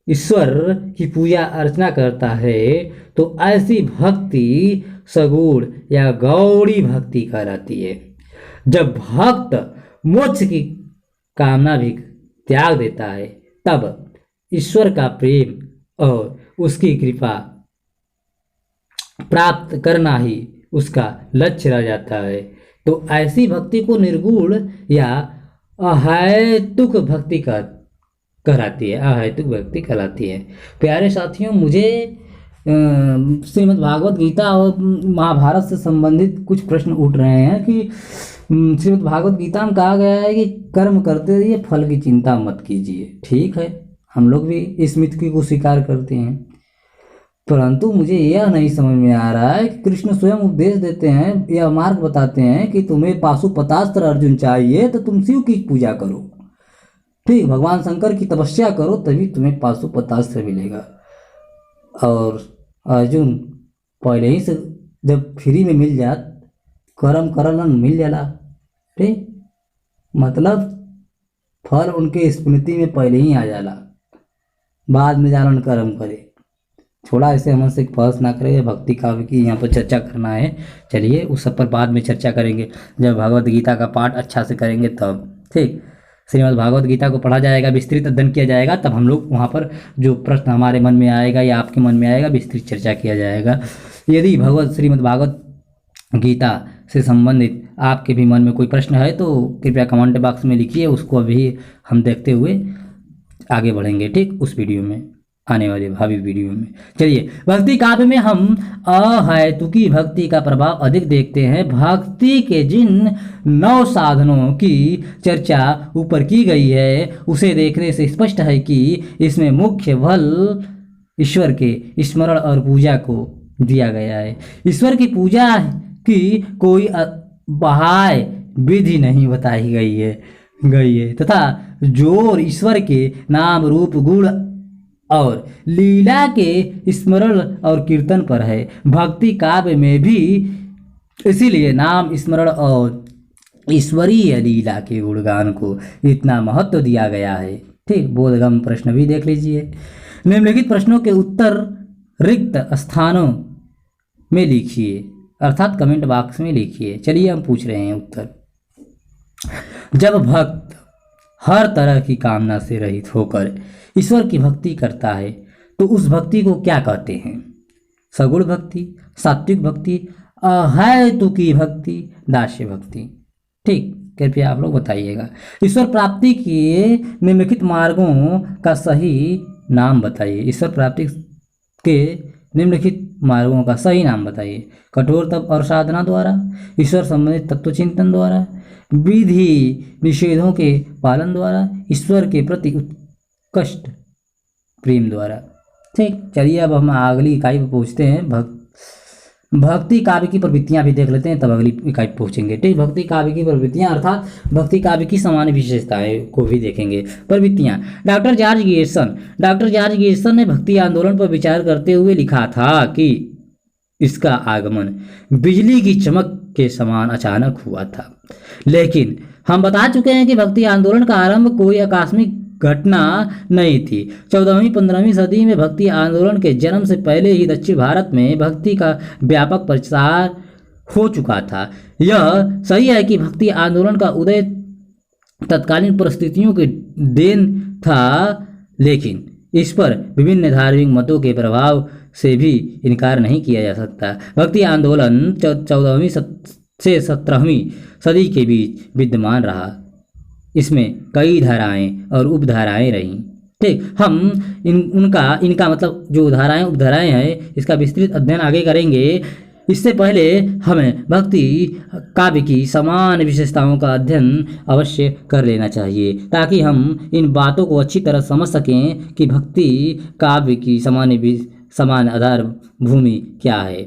ईश्वर की पूजा अर्चना करता है तो ऐसी भक्ति सगुण या गौड़ी भक्ति कहलाती है। जब भक्त मोक्ष की कामना भी त्याग देता है तब ईश्वर का प्रेम और उसकी कृपा प्राप्त करना ही उसका लक्ष्य रह जाता है। तो ऐसी भक्ति को निर्गुण या अहैतुक भक्ति कहलाती है। प्यारे साथियों, मुझे श्रीमद् भागवत गीता और महाभारत से संबंधित कुछ प्रश्न उठ रहे हैं कि श्रीमद् भागवत गीता में कहा गया है कि कर्म करते रहिए, फल की चिंता मत कीजिए। ठीक है, हम लोग भी इस मिथ को स्वीकार करते हैं, परंतु मुझे यह नहीं समझ में आ रहा है कि कृष्ण स्वयं उपदेश देते हैं, यह मार्ग बताते हैं कि तुम्हें पाशुपतास्त्र अर्जुन चाहिए तो तुम शिव की पूजा करो। ठीक, भगवान शंकर की तपस्या करो तभी तुम्हें पाशुपतास्त्र मिलेगा। और अर्जुन पहले ही से जब फ्री में मिल जात कर्म करलन मिल जाला। ठीक, मतलब फल उनके स्मृति में पहले ही आ जाला, बाद में जालन कर्म करे। थोड़ा ऐसे हमसे बहस ना करें, भक्ति काव्य की यहाँ पर चर्चा करना है। चलिए उस सब पर बाद में चर्चा करेंगे, जब भगवत गीता का पाठ अच्छा से करेंगे तब। ठीक, श्रीमद् भागवत गीता को पढ़ा जाएगा, विस्तृत अध्ययन किया जाएगा, तब हम लोग वहाँ पर जो प्रश्न हमारे मन में आएगा या आपके मन में आएगा विस्तृत चर्चा किया जाएगा। यदि श्रीमद् भागवत गीता से संबंधित आपके भी मन में कोई प्रश्न है तो कृपया कमेंट बॉक्स में लिखिए, उसको अभी हम देखते हुए आगे बढ़ेंगे। ठीक, उस वीडियो में। आने वाले भावी वीडियो में। चलिए, भक्ति काव्य में हम अहैतुकी भक्ति का प्रभाव अधिक देखते हैं। भक्ति के जिन 9 साधनों की चर्चा ऊपर की गई है उसे देखने से स्पष्ट है कि इसमें मुख्य बल ईश्वर के स्मरण और पूजा को दिया गया है। ईश्वर की पूजा की कोई बाह्य विधि नहीं बताई गई है तथा जोर ईश्वर के नाम रूप गुण और लीला के स्मरण और कीर्तन पर है। भक्ति काव्य में भी इसीलिए नाम स्मरण और ईश्वरीय लीला के गुणगान को इतना महत्व दिया गया है। ठीक, बोधगम्य प्रश्न भी देख लीजिए। निम्नलिखित प्रश्नों के उत्तर रिक्त स्थानों में लिखिए, अर्थात कमेंट बॉक्स में लिखिए। चलिए हम पूछ रहे हैं उत्तर। जब भक्त हर तरह की कामना से रहित होकर ईश्वर की भक्ति करता है तो उस भक्ति को क्या कहते हैं? सगुण भक्ति, सात्विक भक्ति, अहैतुकी भक्ति, दास्य भक्ति। ठीक, कृपया आप लोग बताइएगा। ईश्वर प्राप्ति के निम्नलिखित मार्गों का सही नाम बताइए। ईश्वर प्राप्ति के निम्नलिखित मार्गों का सही नाम बताइए। कठोर तप और साधना द्वारा, ईश्वर संबंधित तत्व चिंतन द्वारा, विधि निषेधों के पालन द्वारा, ईश्वर के प्रति उत्कृष्ट प्रेम द्वारा। ठीक, चलिए अब हम अगली इकाई पर पहुँचते हैं। भक्ति काव्य की प्रवृत्तियां भी देख लेते हैं, तब अगली इकाई पहुंचेंगे। ठीक, भक्ति काव्य की प्रवृत्तियां अर्थात भक्ति काव्य की सामान्य विशेषताएं को भी देखेंगे। प्रवृत्तियां। डॉक्टर जॉर्ज गियर्सन ने भक्ति आंदोलन पर विचार करते हुए लिखा था कि इसका आगमन बिजली की चमक के समान अचानक हुआ था। लेकिन हम बता चुके हैं कि भक्ति आंदोलन का आरंभ कोई आकस्मिक घटना नहीं थी। 14वीं-15वीं सदी में भक्ति आंदोलन के जन्म से पहले ही दक्षिण भारत में भक्ति का व्यापक प्रचार हो चुका था। यह सही है कि भक्ति आंदोलन का उदय तत्कालीन परिस्थितियों के देन था, लेकिन इस पर विभिन्न धार्मिक मतों के प्रभाव से भी इनकार नहीं किया जा सकता। भक्ति आंदोलन 14वीं से 17वीं सदी के बीच विद्यमान रहा। इसमें कई धाराएं और उपधाराएं रहीं। ठीक, हम इनका मतलब जो धाराएं उपधाराएं हैं इसका विस्तृत अध्ययन आगे करेंगे। इससे पहले हमें भक्ति काव्य की समान विशेषताओं का अध्ययन अवश्य कर लेना चाहिए ताकि हम इन बातों को अच्छी तरह समझ सकें कि भक्ति काव्य की समान आधार भूमि क्या है।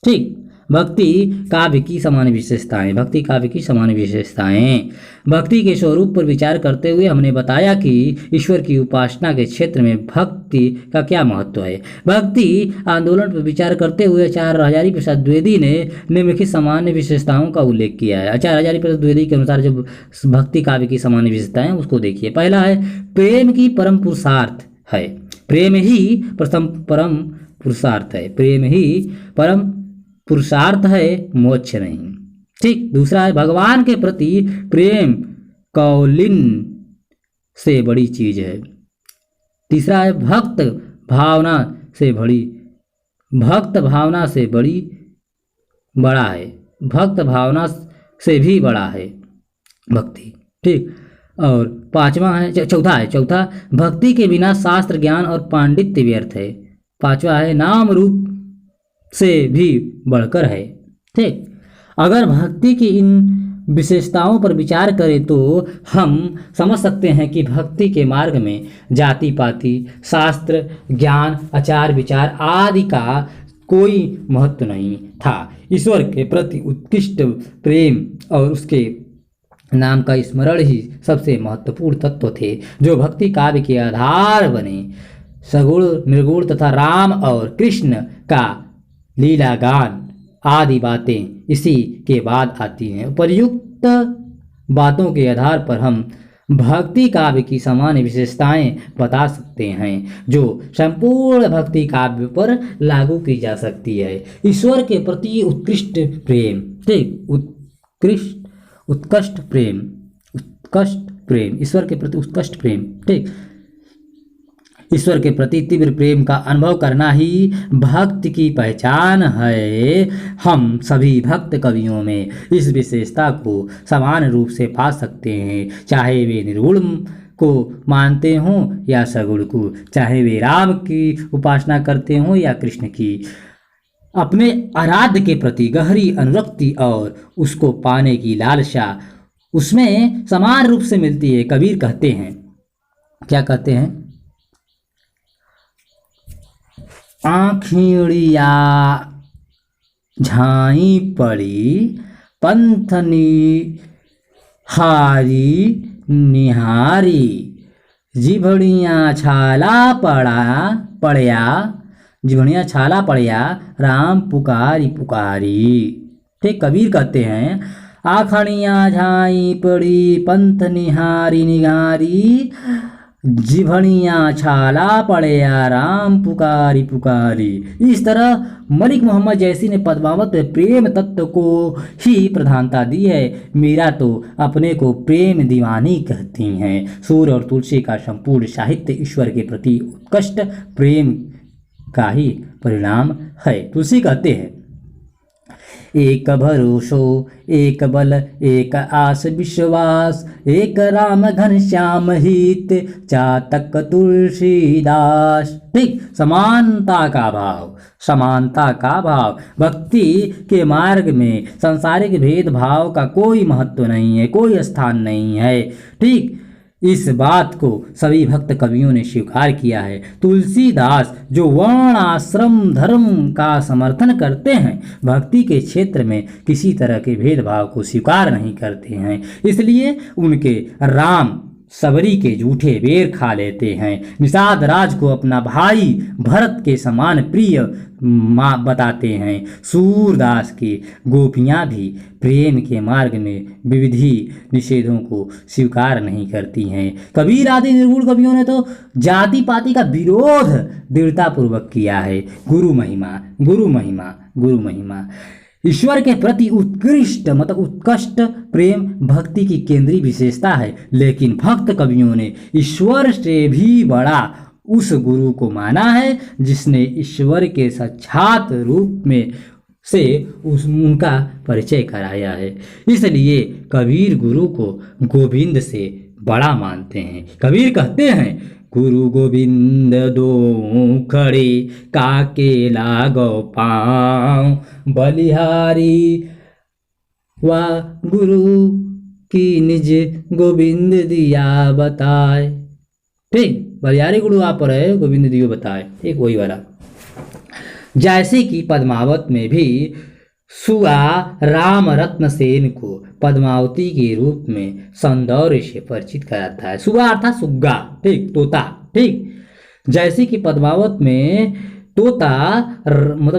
ठीक, भक्ति काव्य की समान विशेषताएं। भक्ति के स्वरूप पर विचार करते हुए हमने बताया कि ईश्वर की उपासना के क्षेत्र में भक्ति का क्या महत्व है। भक्ति आंदोलन पर विचार करते हुए आचार्य हजारी प्रसाद द्विवेदी ने निम्नलिखित सामान्य विशेषताओं का उल्लेख किया है। आचार्य हजारी प्रसाद द्विवेदी के अनुसार जब भक्ति काव्य की सामान्य विशेषताएं उसको देखिए। पहला है प्रेम की परम पुरुषार्थ है। प्रेम ही परम पुरुषार्थ है, मोक्ष नहीं। ठीक, दूसरा है भगवान के प्रति प्रेम कौलीन से बड़ी चीज है। तीसरा है भक्त भावना से बड़ा है, भक्त भावना से भी बड़ा है भक्ति। ठीक, और चौथा भक्ति के बिना शास्त्र ज्ञान और पांडित्य व्यर्थ है। पांचवा है नाम रूप से भी बढ़कर है। ठीक, अगर भक्ति की इन विशेषताओं पर विचार करें तो हम समझ सकते हैं कि भक्ति के मार्ग में जाति पाति, शास्त्र ज्ञान, आचार विचार आदि का कोई महत्व नहीं था। ईश्वर के प्रति उत्कृष्ट प्रेम और उसके नाम का स्मरण ही सबसे महत्वपूर्ण तत्व थे जो भक्ति काव्य के आधार बने। सगुण निर्गुण तथा राम और कृष्ण का लीला गान आदि बातें इसी के बाद आती हैं। उपर्युक्त बातों के आधार पर हम भक्ति काव्य की सामान्य विशेषताएं बता सकते हैं जो संपूर्ण भक्ति काव्य पर लागू की जा सकती है। ईश्वर के प्रति उत्कृष्ट प्रेम। ठीक, उत्कृष्ट प्रेम, ईश्वर के प्रति उत्कृष्ट प्रेम। ठीक, ईश्वर के प्रति तीव्र प्रेम का अनुभव करना ही भक्ति की पहचान है। हम सभी भक्त कवियों में इस विशेषता को समान रूप से पा सकते हैं, चाहे वे निर्गुण को मानते हों या सगुण को, चाहे वे राम की उपासना करते हों या कृष्ण की। अपने आराध्य के प्रति गहरी अनुरक्ति और उसको पाने की लालसा उसमें समान रूप से मिलती है। कबीर कहते हैं, क्या कहते हैं? आँखिड़िया झाई पड़ी पंथनी हारी निहारी, जिभड़ियाँ छाला पड़या जिभड़ियाँ छाला पड़या, राम पुकारी पुकारी। ठीक, कबीर कहते हैं आखड़ियाँ झाई पड़ी पंथ निहारी निहारी, जिभड़ियाँ छाला पड़या, राम पुकारी पुकारी। इस तरह मलिक मोहम्मद जैसी ने पद्मावत में प्रेम तत्व को ही प्रधानता दी है। मीरा तो अपने को प्रेम दीवानी कहती हैं। सूर्य और तुलसी का संपूर्ण साहित्य ईश्वर के प्रति उत्कृष्ट प्रेम का ही परिणाम है। तुलसी कहते हैं, एक भरोसो एक बल एक आस विश्वास, एक राम घनश्याम हित चातक तुलसीदास। ठीक, समानता का भाव, समानता का भाव। भक्ति के मार्ग में सांसारिक भेदभाव का कोई महत्व नहीं है, कोई स्थान नहीं है। ठीक, इस बात को सभी भक्त कवियों ने स्वीकार किया है। तुलसीदास जो वर्ण आश्रम धर्म का समर्थन करते हैं, भक्ति के क्षेत्र में किसी तरह के भेदभाव को स्वीकार नहीं करते हैं। इसलिए उनके राम सबरी के जूठे बेर खा लेते हैं। निषाद राज को अपना भाई भरत के समान प्रिय माँ बताते हैं। सूरदास की गोपियाँ भी प्रेम के मार्ग में विविधि निषेधों को स्वीकार नहीं करती हैं। कबीर आदि निर्गुण कवियों ने तो जाति पाति का विरोध दृढ़तापूर्वक किया है। गुरु महिमा, गुरु महिमा, गुरु महिमा। ईश्वर के प्रति उत्कृष्ट उत्कृष्ट प्रेम भक्ति की केंद्रीय विशेषता है, लेकिन भक्त कवियों ने ईश्वर से भी बड़ा उस गुरु को माना है जिसने ईश्वर के साक्षात रूप में से उनका परिचय कराया है। इसलिए कबीर गुरु को गोविंद से बड़ा मानते हैं। कबीर कहते हैं, गुरु गोविंद दो खड़े काके लागो पाँव, बलिहारी वा गुरु की निज गोविंद दिया बताए। ठीक, बलिहारी गुरु आप पर है, गोविंद दियो बताए। एक वही वाला। जैसे कि पद्मावत में भी सुआ राम रत्न सेन को पद्मावती के रूप में सौंदर्य से परिचित कराता है। सुआ अर्थात सुग्गा, ठीक, तोता। ठीक, जैसे कि पद्मावत में तोता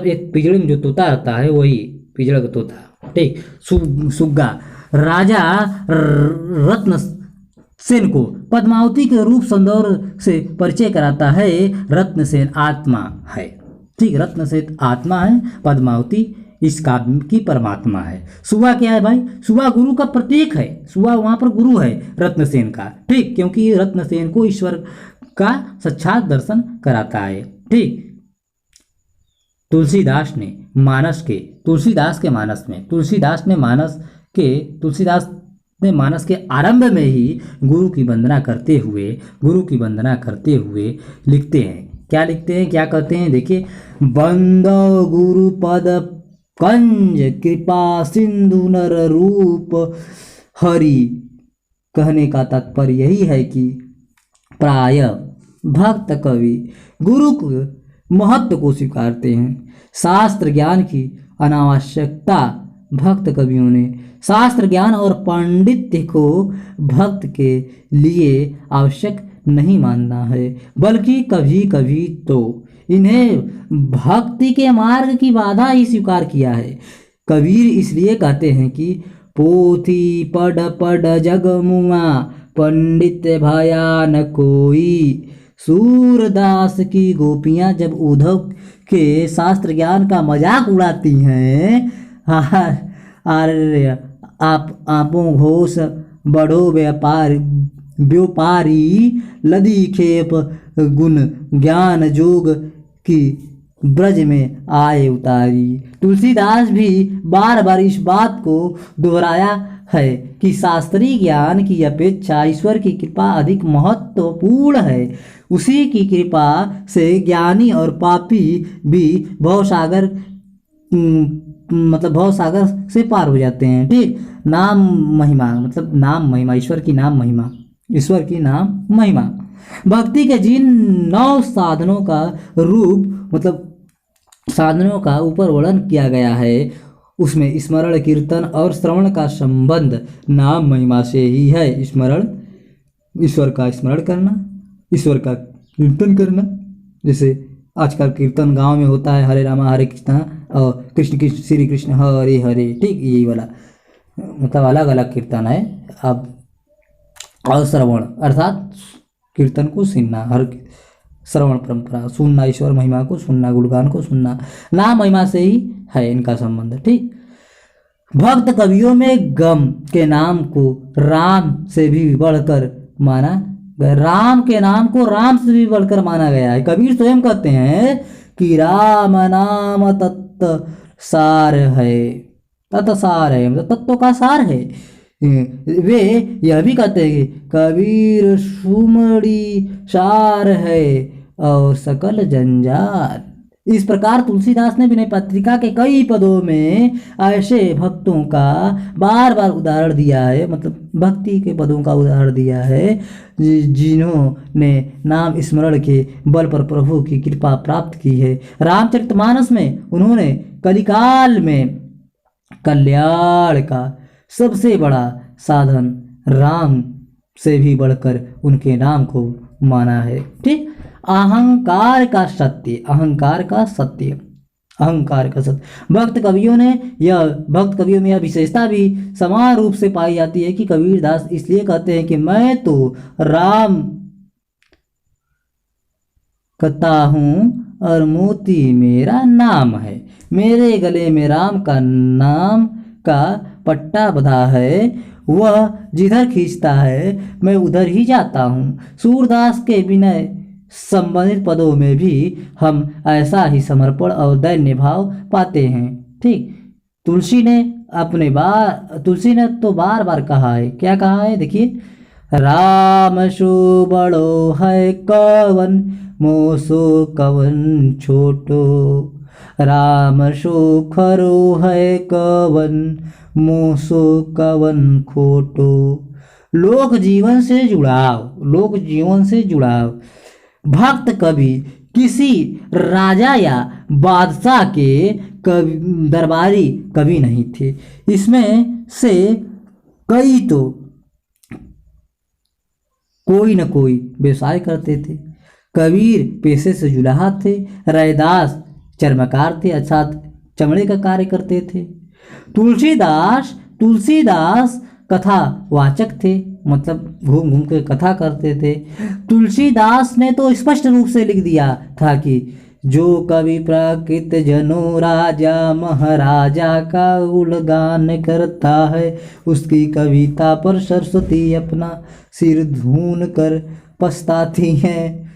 एक पिंजड़े में जो तोता रहता है वही पिंजड़ा का तोता। ठीक, सुग्गा राजा रत्न सेन को पद्मावती के रूप सौंदर्य से परिचय कराता है। रत्नसेन आत्मा है। ठीक, रत्नसेन आत्मा है, पद्मावती इस काव्य की परमात्मा है। सुआ क्या है भाई? सुआ गुरु का प्रतीक है। सुआ वहां पर गुरु है रत्नसेन का। ठीक, क्योंकि रत्नसेन को ईश्वर का साक्षात दर्शन कराता है। ठीक, तुलसीदास ने मानस के आरंभ में ही गुरु की वंदना करते हुए लिखते हैं। क्या लिखते हैं, क्या कहते हैं? देखिए, बंदो गुरु पद कंज कृपा सिंधु नर रूप हरि। कहने का तात्पर्य यही है कि प्राय भक्त कवि गुरु के महत्व को स्वीकारते हैं। शास्त्र ज्ञान की अनावश्यकता भक्त कवियों ने शास्त्र ज्ञान और पांडित्य को भक्त के लिए आवश्यक नहीं मानना है, बल्कि कभी कभी तो इन्हें भक्ति के मार्ग की बाधा ही स्वीकार किया है। कबीर इसलिए कहते हैं कि पोथी पढ़ पढ़ जग मुआ, पंडित भया न कोई। सूरदास की गोपियां जब उद्धव के शास्त्र ज्ञान का मजाक उड़ाती हैं, अरे आपो घोष बड़ो व्यापारी, लदी खेप गुण ज्ञान जोग की ब्रज में आए उतारी। तुलसीदास भी बार बार इस बात को दोहराया है कि शास्त्रीय ज्ञान की अपेक्षा ईश्वर की कृपा अधिक महत्वपूर्ण है। उसी की कृपा से ज्ञानी और पापी भी भवसागर मतलब भवसागर से पार हो जाते हैं। ठीक, नाम महिमा मतलब नाम महिमा, ईश्वर की नाम महिमा, ईश्वर की नाम महिमा। भक्ति के जिन 9 साधनों का रूप मतलब साधनों का ऊपर वर्णन किया गया है, उसमें स्मरण, कीर्तन और श्रवण का संबंध नाम महिमा से ही है। स्मरण, ईश्वर का स्मरण करना, ईश्वर का कीर्तन करना। जैसे आजकल कीर्तन गांव में होता है, हरे रामा हरे कृष्णा और कृष्ण कृष्ण श्री कृष्ण हरे हरे। ठीक, यही वाला मतलब अलग अलग कीर्तन है। अब और श्रवण अर्थात कीर्तन को सुनना, हर श्रवण परंपरा सुनना, ईश्वर महिमा को सुनना, गुणगान को सुनना, नाम महिमा से ही है इनका संबंध। ठीक, भक्त कवियों में गम के नाम को राम से भी बढ़कर माना गया, राम के नाम को राम से भी बढ़कर माना गया है। कबीर स्वयं कहते हैं कि राम नाम तत्व सार है, तत्व सार है मतलब तत्व का सार है। वे यह भी कहते हैं कि कबीर सुमड़ी सार है और सकल जंजाल। इस प्रकार तुलसीदास ने विनय पत्रिका के कई पदों में ऐसे भक्तों का बार बार उदाहरण दिया है, मतलब भक्ति के पदों का उदाहरण दिया है जिन्होंने नाम स्मरण के बल पर प्रभु की कृपा प्राप्त की है। रामचरितमानस में उन्होंने कलिकाल में कल्याण का सबसे बड़ा साधन राम से भी बढ़कर उनके नाम को माना है। ठीक, अहंकार का सत्य, अहंकार का सत्य, अहंकार का सत्य। भक्त कवियों में यह विशेषता भी समान रूप से पाई जाती है कि कबीरदास इसलिए कहते हैं कि मैं तो राम कहता हूँ और मोती मेरा नाम है, मेरे गले में राम का नाम का पट्टा बंधा है, वह जिधर खींचता है मैं उधर ही जाता हूँ। सूरदास के विनय संबंधित पदों में भी हम ऐसा ही समर्पण और दैन्य भाव पाते हैं। ठीक, तुलसी ने तो बार बार कहा है, क्या कहा है देखिए, राम सो बड़ो है कवन मोसो कवन छोटो, राम सो खरो है कवन मोसो कवन खोटो। लोक जीवन से जुड़ाव। भक्त कवि किसी राजा या बादशाह के दरबारी कवि नहीं थे, इसमें से कई तो कोई न कोई व्यवसाय करते थे। कबीर पेशे से जुलाहा थे, रैदास चर्मकार थे अर्थात चमड़े का कार्य करते थे। तुलसीदास कथावाचक थे, मतलब घूम घूम के कथा करते थे। तुलसीदास ने तो स्पष्ट रूप से लिख दिया था कि जो कवि प्राकृत जनों राजा महाराजा का गुणगान करता है, उसकी कविता पर सरस्वती अपना सिर धून कर पछताती है।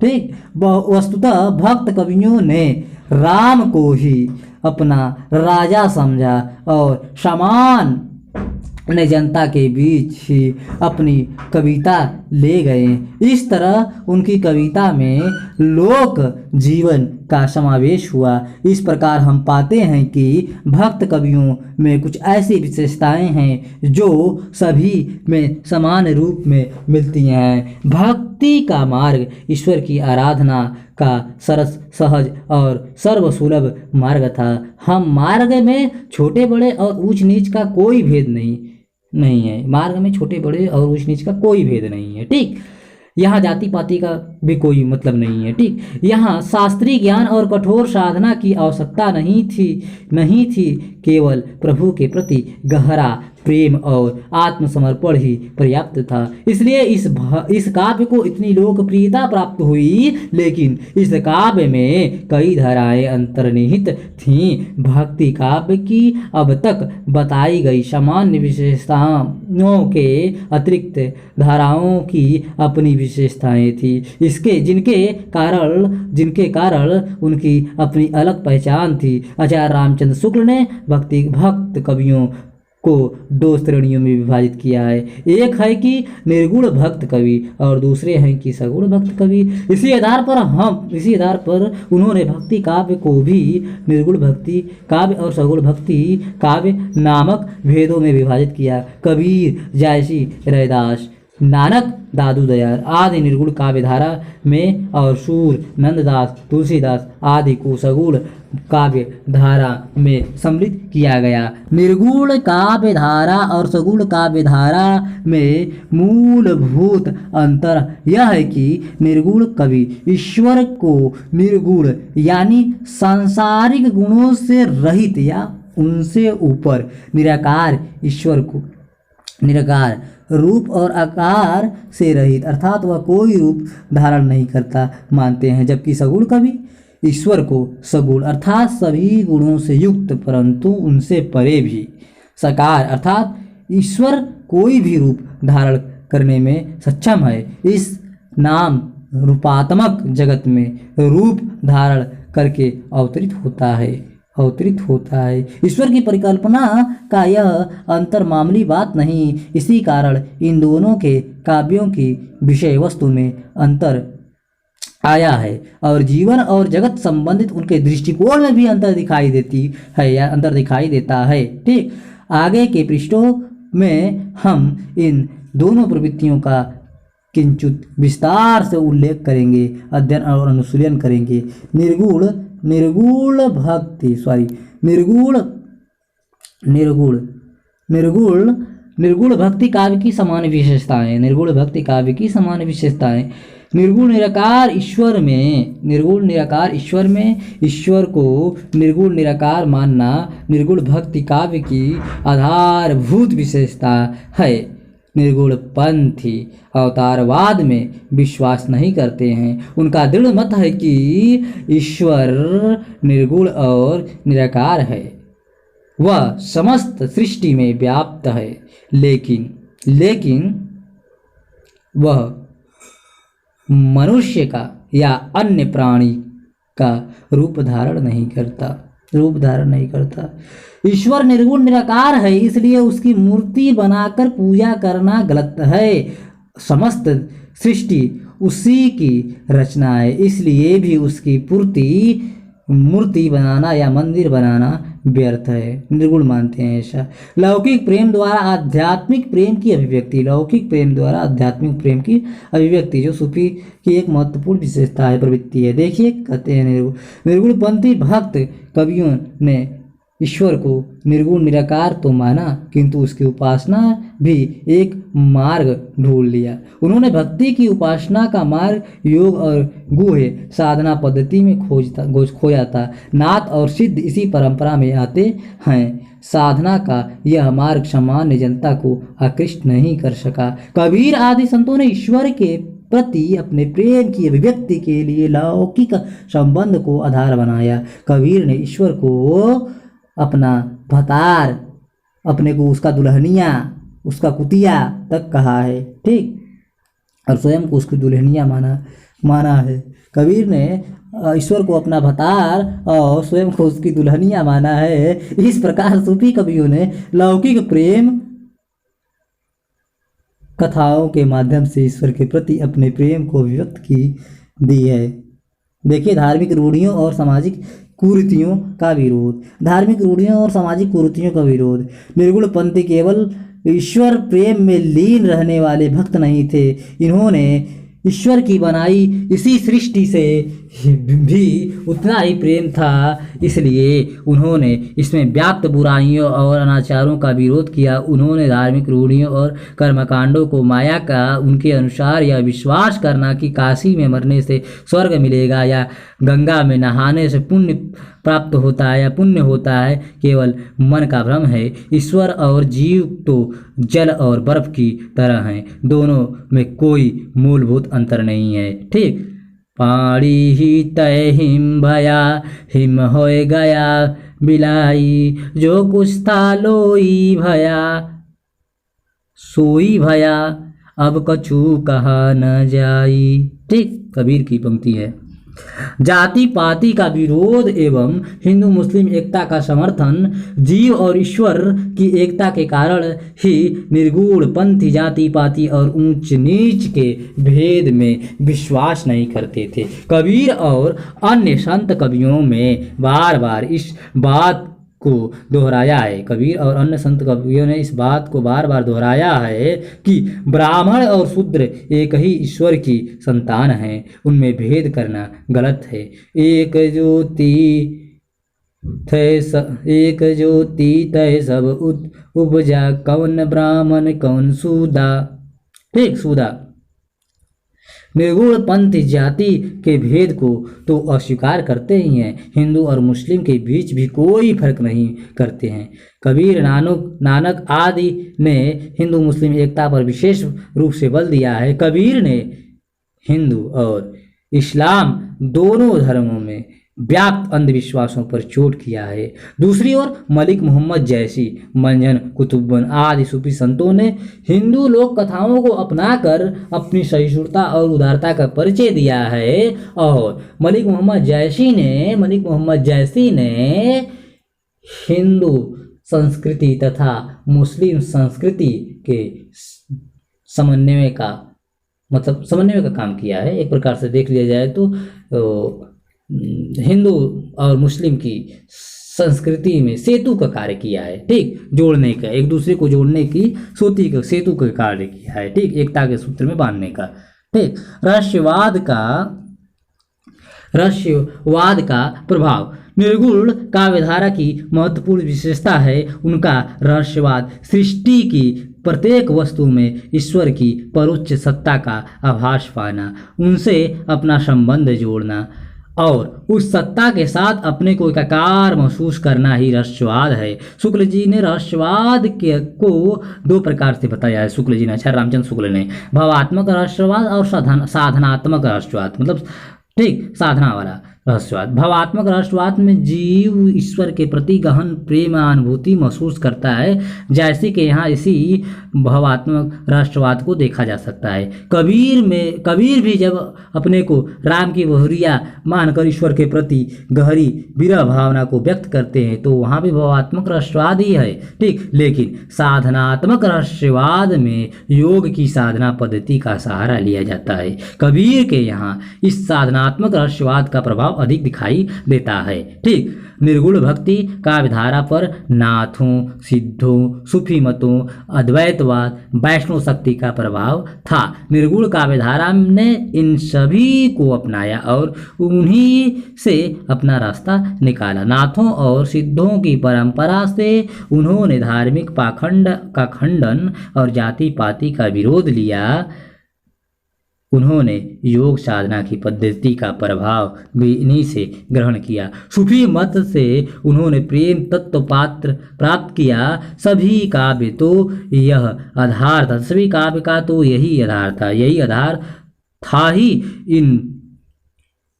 ठीक, वस्तुतः भक्त कवियों ने राम को ही अपना राजा समझा और सामान ने जनता के बीच ही अपनी कविता ले गए। इस तरह उनकी कविता में लोक जीवन का समावेश हुआ। इस प्रकार हम पाते हैं कि भक्त कवियों में कुछ ऐसी विशेषताएं हैं जो सभी में समान रूप में मिलती हैं। भक्ति का मार्ग ईश्वर की आराधना का सरस, सहज और सर्वसुलभ मार्ग था। हम मार्ग में छोटे बड़े और ऊंच नीच का कोई भेद नहीं है। मार्ग में छोटे बड़े और ऊंच नीच का कोई भेद नहीं है। ठीक, यहाँ जाति पाति का भी कोई मतलब नहीं है। ठीक, यहाँ शास्त्रीय ज्ञान और कठोर साधना की आवश्यकता नहीं थी, केवल प्रभु के प्रति गहरा प्रेम और आत्मसमर्पण ही पर्याप्त था। इसलिए इस काव्य को इतनी लोकप्रियता प्राप्त हुई। लेकिन इस काव्य में कई धाराएं अंतर्निहित थीं। भक्ति काव्य की अब तक बताई गई सामान्य विशेषताओं के अतिरिक्त धाराओं की अपनी विशेषताएं थी, जिनके कारण उनकी अपनी अलग पहचान थी। आचार्य रामचंद्र शुक्ल ने भक्त कवियों को दो श्रेणियों में विभाजित किया है। एक है कि निर्गुण भक्त कवि और दूसरे हैं कि सगुण भक्त कवि। इसी आधार पर उन्होंने भक्ति काव्य को भी निर्गुण भक्ति काव्य और सगुण भक्ति काव्य नामक भेदों में विभाजित किया। कबीर, जायसी, रैदास, नानक, दादू दयाल आदि निर्गुण काव्य धारा में और सूर, नंददास, तुलसीदास आदि को सगुण काव्य धारा में सम्मिलित किया गया। निर्गुण काव्य धारा और सगुण काव्य धारा में मूलभूत अंतर यह है कि निर्गुण कवि ईश्वर को निर्गुण यानी सांसारिक गुणों से रहित या उनसे ऊपर निराकार ईश्वर को निराकार रूप और आकार से रहित अर्थात वह कोई रूप धारण नहीं करता मानते हैं, जबकि सगुण कवि ईश्वर को सगुण अर्थात सभी गुणों से युक्त परंतु उनसे परे भी साकार अर्थात ईश्वर कोई भी रूप धारण करने में सक्षम है। इस नाम रूपात्मक जगत में रूप धारण करके अवतरित होता है। ईश्वर की परिकल्पना का यह अंतर मामूली बात नहीं। इसी कारण इन दोनों के काव्यों की विषय वस्तु में अंतर आया है और जीवन और जगत संबंधित उनके दृष्टिकोण में भी अंतर दिखाई देता है। ठीक, आगे के पृष्ठों में हम इन दोनों प्रवृत्तियों का किंचित विस्तार से उल्लेख करेंगे, अध्ययन और अनुशीलन करेंगे। निर्गुण भक्ति काव्य की समान विशेषताएं। निर्गुण निराकार ईश्वर में ईश्वर को निर्गुण निराकार मानना निर्गुण भक्ति काव्य की आधारभूत विशेषता है। निर्गुण पंथी अवतारवाद में विश्वास नहीं करते हैं। उनका दृढ़ मत है कि ईश्वर निर्गुण और निराकार है, वह समस्त सृष्टि में व्याप्त है, लेकिन वह मनुष्य का या अन्य प्राणी का रूप धारण नहीं करता। ईश्वर निर्गुण निराकार है, इसलिए उसकी मूर्ति बनाकर पूजा करना गलत है। समस्त सृष्टि उसी की रचना है, इसलिए भी उसकी मूर्ति बनाना या मंदिर बनाना व्यर्थ है। निर्गुण मानते हैं ऐसा। लौकिक प्रेम द्वारा आध्यात्मिक प्रेम की अभिव्यक्ति जो सूफी की एक महत्वपूर्ण विशेषता है, प्रवृत्ति है। देखिए, कहते हैं निर्गुणपंथी भक्त कवियों ने ईश्वर को निर्गुण निराकार तो माना, किंतु उसकी उपासना भी एक मार्ग ढूंढ लिया। उन्होंने भक्ति की उपासना का मार्ग योग और गुह्य साधना पद्धति में खोजा था। नाथ और सिद्ध इसी परंपरा में आते हैं। साधना का यह मार्ग सामान्य जनता को आकृष्ट नहीं कर सका। कबीर आदि संतों ने ईश्वर के प्रति अपने प्रेम की अभिव्यक्ति के लिए लौकिक संबंध को आधार बनाया। कबीर ने ईश्वर को अपना भतार, अपने को उसका दुल्हनिया, उसका कुतिया तक कहा है। ठीक, और स्वयं को उसकी दुल्हनिया माना है। कबीर ने ईश्वर को अपना भतार और स्वयं को उसकी दुल्हनिया माना है। इस प्रकार सूफी कवियों ने लौकिक प्रेम कथाओं के माध्यम से ईश्वर के प्रति अपने प्रेम को व्यक्त दी है। देखिए, धार्मिक रूढ़ियों और सामाजिक कुरीतियों का विरोध। निर्गुण पंथी केवल ईश्वर प्रेम में लीन रहने वाले भक्त नहीं थे, इन्होंने ईश्वर की बनाई इसी सृष्टि से भी उतना ही प्रेम था, इसलिए उन्होंने इसमें व्याप्त बुराइयों और अनाचारों का विरोध किया। उन्होंने धार्मिक रूढ़ियों और कर्मकांडों को माया का उनके अनुसार यह विश्वास करना कि काशी में मरने से स्वर्ग मिलेगा या गंगा में नहाने से पुण्य प्राप्त होता है या पुण्य होता है, केवल मन का भ्रम है। ईश्वर और जीव तो जल और बर्फ की तरह हैं, दोनों में कोई मूलभूत अंतर नहीं है। ठीक, पानी ही तय हिम भया, हिम होए गया बिलाई, जो कुछ था लोई भया, सोई भया, अब कछु कहा न जाई। ठीक, कबीर की पंक्ति है। जाति पाति का विरोध एवं हिंदू मुस्लिम एकता का समर्थन, जीव और ईश्वर की एकता के कारण ही निर्गुण पंथी जाति पाति और ऊंच नीच के भेद में विश्वास नहीं करते थे। कबीर और अन्य संत कवियों में बार बार इस बात को दोहराया है। कबीर और अन्य संत कवियों ने इस बात को बार बार दोहराया है कि ब्राह्मण और शूद्र एक ही ईश्वर की संतान हैं, उनमें भेद करना गलत है। एक ज्योति तय सब उपजा, कौन ब्राह्मण कौन सूदा। ठीक, सूदा। निर्गुण पंथ जाति के भेद को तो अस्वीकार करते ही हैं, हिंदू और मुस्लिम के बीच भी कोई फर्क नहीं करते हैं। कबीर, नानक आदि ने हिंदू मुस्लिम एकता पर विशेष रूप से बल दिया है। कबीर ने हिंदू और इस्लाम दोनों धर्मों में व्याप्त अंधविश्वासों पर चोट किया है। दूसरी ओर मलिक मोहम्मद जैसी, मंजन, कुतुबन आदि सूफी संतों ने हिंदू लोक कथाओं को अपनाकर अपनी सहिष्णुता और उदारता का परिचय दिया है। और मलिक मोहम्मद जैसी ने हिंदू संस्कृति तथा मुस्लिम संस्कृति के समन्वय का काम किया है। एक प्रकार से देख लिया जाए तो हिंदू और मुस्लिम की संस्कृति में सेतु का कार्य किया है। ठीक, जोड़ने का, एक दूसरे को जोड़ने की सेतु का कार्य किया है। ठीक, एकता के सूत्र में बांधने का। ठीक, राष्ट्रवाद का प्रभाव। निर्गुण काव्यधारा की महत्वपूर्ण विशेषता है उनका राष्ट्रवाद। सृष्टि की प्रत्येक वस्तु में ईश्वर की परोक्ष सत्ता का आभास पाना, उनसे अपना संबंध जोड़ना और उस सत्ता के साथ अपने को एकाकार महसूस करना ही राष्ट्रवाद है। शुक्ल जी ने राष्ट्रवाद को दो प्रकार से बताया है। शुक्ल जी ने, आचार्य रामचंद्र शुक्ल ने, भावात्मक राष्ट्रवाद और साधनात्मक राष्ट्रवाद, मतलब ठीक, साधना वाला राष्ट्रवाद। भावात्मक राष्ट्रवाद में जीव ईश्वर के प्रति गहन प्रेम अनुभूति महसूस करता है, जैसे कि यहाँ इसी भावात्मक राष्ट्रवाद को देखा जा सकता है। कबीर भी जब अपने को राम की बहुरिया मानकर ईश्वर के प्रति गहरी विरह भावना को व्यक्त करते हैं, तो वहाँ भी भावात्मक राष्ट्रवाद ही है। ठीक, लेकिन साधनात्मक राष्ट्रवाद में योग की साधना पद्धति का सहारा लिया जाता है। कबीर के यहाँ इस साधनात्मक राष्ट्रवाद का प्रभाव अधिक दिखाई देता है। ठीक, निर्गुण भक्ति काव्यधारा पर नाथों, सिद्धों, सूफी मतों, अद्वैतवाद, वैष्णव शक्ति का प्रभाव था। निर्गुण काव्यधारा ने इन सभी को अपनाया और उन्हीं से अपना रास्ता निकाला। नाथों और सिद्धों की परंपरा से उन्होंने धार्मिक पाखंड का खंडन और जाति पाति का विरोध लिया। उन्होंने योग साधना की पद्धति का प्रभाव भी इन्हीं से ग्रहण किया। सूफी मत से उन्होंने प्रेम तत्व प्राप्त किया। सभी काव्य तो यह आधार था, सभी काव्य का तो यही आधार था ही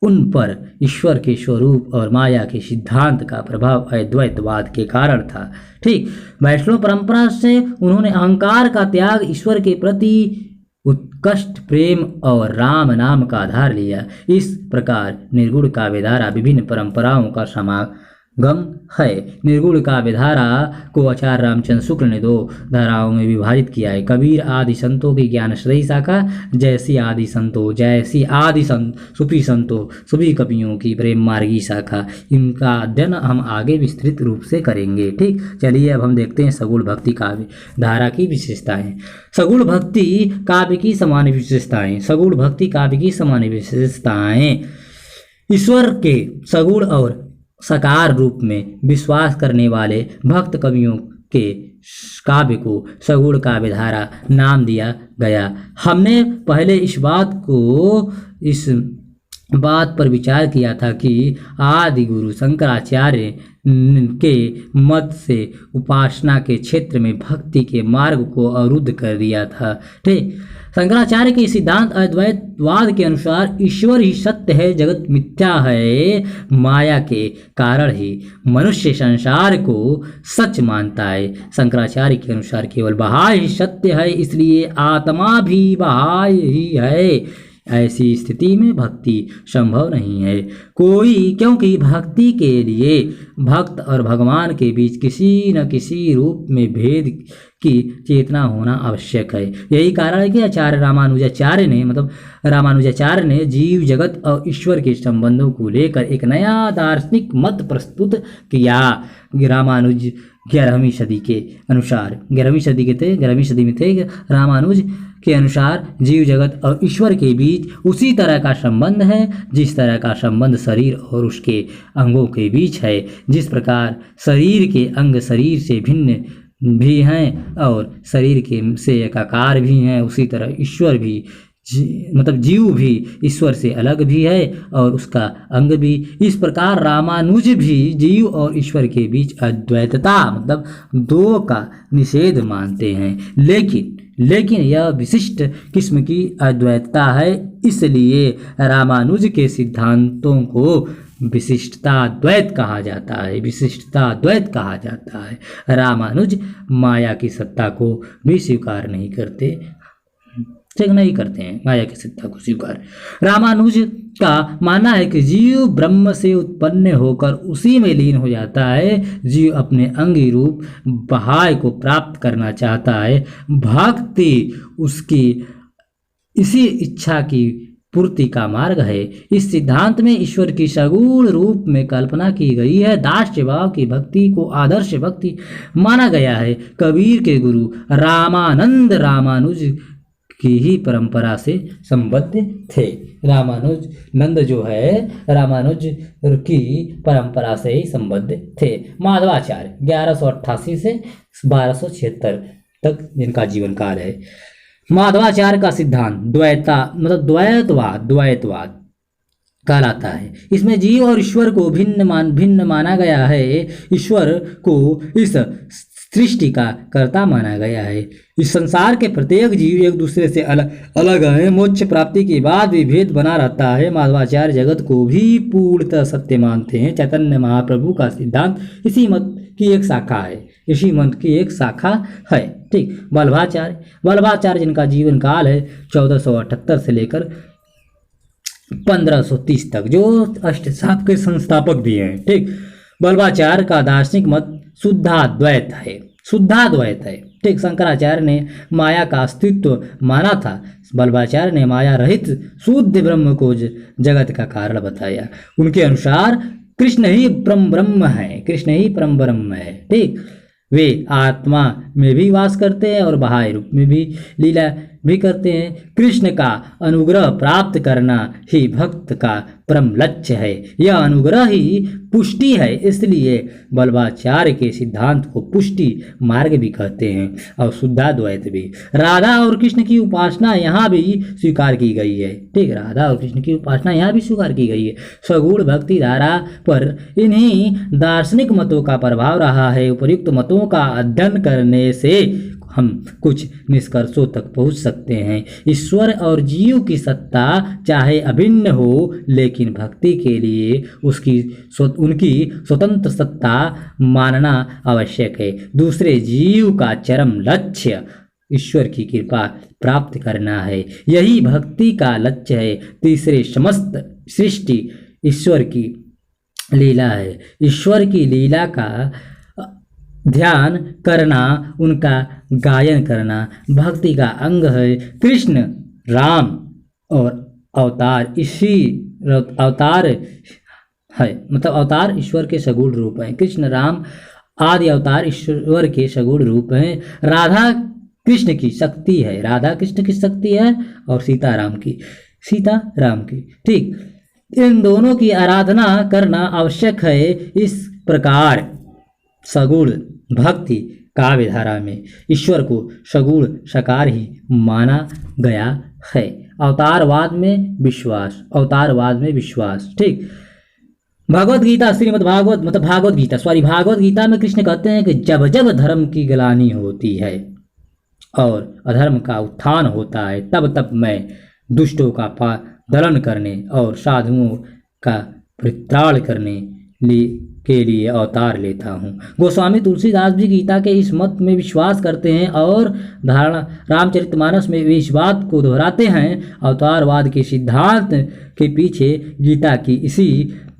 उन पर ईश्वर के स्वरूप और माया के सिद्धांत का प्रभाव अद्वैतवाद के कारण था। ठीक, वैष्णव परंपरा से उन्होंने अहंकार का त्याग, ईश्वर के प्रति उत्कृष्ट प्रेम और राम नाम का आधार लिया। इस प्रकार निर्गुण काव्यधारा विभिन्न परंपराओं का समागम है। निर्गुण काव्यधारा को आचार्य रामचंद्र शुक्ल ने दो धाराओं में विभाजित किया है। कबीर आदि संतों की ज्ञानश्रेयी शाखा, जैसी आदि संत सूफी संतों, सभी कवियों की प्रेम मार्गी शाखा। इनका अध्ययन हम आगे विस्तृत रूप से करेंगे। ठीक, चलिए अब हम देखते हैं सगुण भक्ति काव्य धारा की विशेषताएं। सगुण भक्ति काव्य की सामान्य विशेषताएं। सगुण भक्ति काव्य की सामान्य विशेषताएं। ईश्वर के सगुण और साकार रूप में विश्वास करने वाले भक्त कवियों के काव्य को सगुण काव्यधारा नाम दिया गया। हमने पहले इस बात पर विचार किया था कि आदि गुरु शंकराचार्य के मत से उपासना के क्षेत्र में भक्ति के मार्ग को अवरुद्ध कर दिया था। ठीक, शंकराचार्य के सिद्धांत अद्वैतवाद के अनुसार ईश्वर ही सत्य है, जगत मिथ्या है। माया के कारण ही मनुष्य संसार को सच मानता है। शंकराचार्य के अनुसार केवल बाह्य ही सत्य है, इसलिए आत्मा भी बाह्य ही है। ऐसी स्थिति में भक्ति संभव नहीं है क्योंकि भक्ति के लिए भक्त और भगवान के बीच किसी न किसी रूप में भेद की चेतना होना आवश्यक है। यही कारण है कि रामानुजाचार्य ने जीव जगत और ईश्वर के संबंधों को लेकर एक नया दार्शनिक मत प्रस्तुत किया। रामानुज 11वीं सदी के अनुसार 11वीं सदी में थे। रामानुज के अनुसार जीव जगत और ईश्वर के बीच उसी तरह का संबंध है जिस तरह का संबंध शरीर और उसके अंगों के बीच है। जिस प्रकार शरीर के अंग शरीर से भिन्न भी हैं और शरीर के से एकाकार भी हैं, उसी तरह ईश्वर भी जीव भी ईश्वर से अलग भी है और उसका अंग भी। इस प्रकार रामानुज भी जीव और ईश्वर के बीच अद्वैतता दो का निषेध मानते हैं, लेकिन यह विशिष्ट किस्म की अद्वैतता है, इसलिए रामानुज के सिद्धांतों को विशिष्टाद्वैत कहा जाता है। रामानुज माया की सत्ता को भी स्वीकार नहीं करते हैं माया की सत्ता को स्वीकार। रामानुज का मानना है कि जीव ब्रह्म से उत्पन्न होकर उसी में लीन हो जाता है। जीव अपने अंगी रूप बाह्य को प्राप्त करना चाहता है। भक्ति उसकी इसी इच्छा की पूर्ति का मार्ग है। इस सिद्धांत में ईश्वर की सगुण रूप में कल्पना की गई है। दास्य भाव की भक्ति को आदर्श भक्ति माना गया है। कबीर के गुरु रामानंद रामानुज की ही परंपरा से संबद्ध थे। रामानुज की परंपरा से ही संबद्ध थे। माधवाचार्य 1188 से 1276 तक जिनका जीवन काल है। माधवाचार्य का सिद्धांत द्वैतवाद कहलाता है। इसमें जीव और ईश्वर को भिन्न माना गया है। ईश्वर को इस सृष्टि का कर्ता माना गया है। इस संसार के प्रत्येक जीव एक दूसरे से अलग है। मोक्ष प्राप्ति के बाद भी भेद बना रहता है। माधवाचार्य जगत को भी पूर्णतः सत्य मानते हैं। चैतन्य महाप्रभु का सिद्धांत इसी मत की एक शाखा है। ठीक। वल्लभाचार्य जिनका जीवन काल है 1478 से लेकर 1530 तक, जो अष्टशास्त्र के संस्थापक भी हैं। ठीक। वल्लभाचार्य का दार्शनिक मत शुद्धाद्वैत है। ठीक। शंकराचार्य ने माया का अस्तित्व माना था। वल्लभाचार्य ने माया रहित शुद्ध ब्रह्म को जगत का कारण बताया। उनके अनुसार कृष्ण ही परम ब्रह्म है। ठीक। वे आत्मा में भी वास करते हैं और बाह्य रूप में भी लीला भी करते हैं। कृष्ण का अनुग्रह प्राप्त करना ही भक्त का परम लक्ष्य है। यह अनुग्रह ही पुष्टि है, इसलिए वल्लभाचार्य के सिद्धांत को पुष्टि मार्ग भी कहते हैं और शुद्धाद्वैत भी। राधा और कृष्ण की उपासना यहाँ भी स्वीकार की गई है। ठीक। राधा और कृष्ण की उपासना यहाँ भी स्वीकार की गई है। सगुण भक्ति धारा पर इन्हीं दार्शनिक मतों का प्रभाव रहा है। उपयुक्त मतों का अध्ययन करने से हम कुछ निष्कर्षों तक पहुंच सकते हैं। ईश्वर और जीव की सत्ता चाहे अभिन्न हो, लेकिन भक्ति के लिए उनकी स्वतंत्र सत्ता मानना आवश्यक है। दूसरे जीव का चरम लक्ष्य ईश्वर की कृपा प्राप्त करना है, यही भक्ति का लक्ष्य है। तीसरे समस्त सृष्टि ईश्वर की लीला है। ईश्वर की लीला का ध्यान करना, उनका गायन करना भक्ति का अंग है। कृष्ण राम और अवतार है, अवतार ईश्वर के सगुण रूप हैं। कृष्ण राम आदि अवतार ईश्वर के सगुण रूप हैं। राधा कृष्ण की शक्ति है और सीता राम की। ठीक। इन दोनों की आराधना करना आवश्यक है। इस प्रकार सगुण भक्ति काव्य धारा में ईश्वर को सगुण साकार ही माना गया है। अवतारवाद में विश्वास। ठीक। भागवत गीता में कृष्ण कहते हैं कि जब जब धर्म की ग्लानि होती है और अधर्म का उत्थान होता है, तब तब मैं दुष्टों का दलन करने और साधुओं का परित्राण करने के लिए अवतार लेता हूँ। गोस्वामी तुलसीदास भी गीता के इस मत में विश्वास करते हैं और धारणा रामचरितमानस में भी इस बात को दोहराते हैं। अवतारवाद के सिद्धांत के पीछे गीता की इसी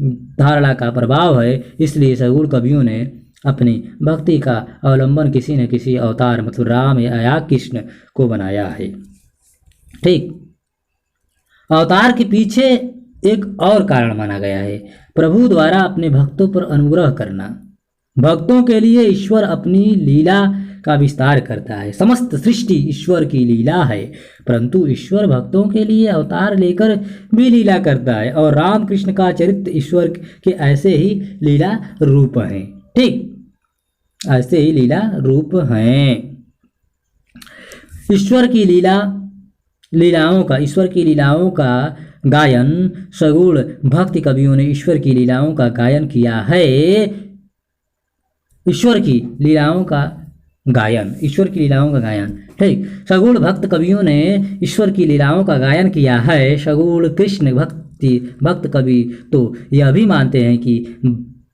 धारणा का प्रभाव है। इसलिए सगुण कवियों ने अपनी भक्ति का अवलंबन किसी न किसी अवतार मतलब राम या कृष्ण को बनाया है। ठीक, अवतार के पीछे एक और कारण माना गया है, प्रभु द्वारा अपने भक्तों पर अनुग्रह करना। भक्तों के लिए ईश्वर अपनी लीला का विस्तार करता है। समस्त सृष्टि ईश्वर की लीला है, परंतु ईश्वर भक्तों के लिए अवतार लेकर भी लीला करता है और राम कृष्ण का चरित्र लीला के ऐसे ही लीला रूप हैं। ठीक, ऐसे ही लीला रूप हैं। ईश्वर की लीलाओं का गायन सगुण भक्ति कवियों ने ईश्वर की लीलाओं का गायन किया है। ईश्वर की लीलाओं का गायन ठीक, सगुण भक्त कवियों ने ईश्वर की लीलाओं का गायन किया है। सगुण कृष्ण भक्त कवि तो यह भी मानते हैं कि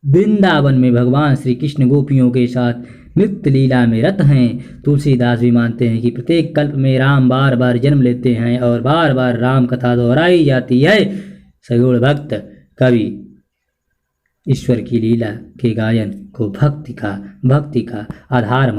वृंदावन में भगवान श्री कृष्ण गोपियों के साथ नृत्य लीला में रत हैं। तुलसीदास भी मानते हैं कि प्रत्येक कल्प में राम बार बार जन्म लेते हैं और बार बार राम कथा दोहराई जाती है। सगुण भक्त कवि ईश्वर की लीला के गायन को भक्ति का आधार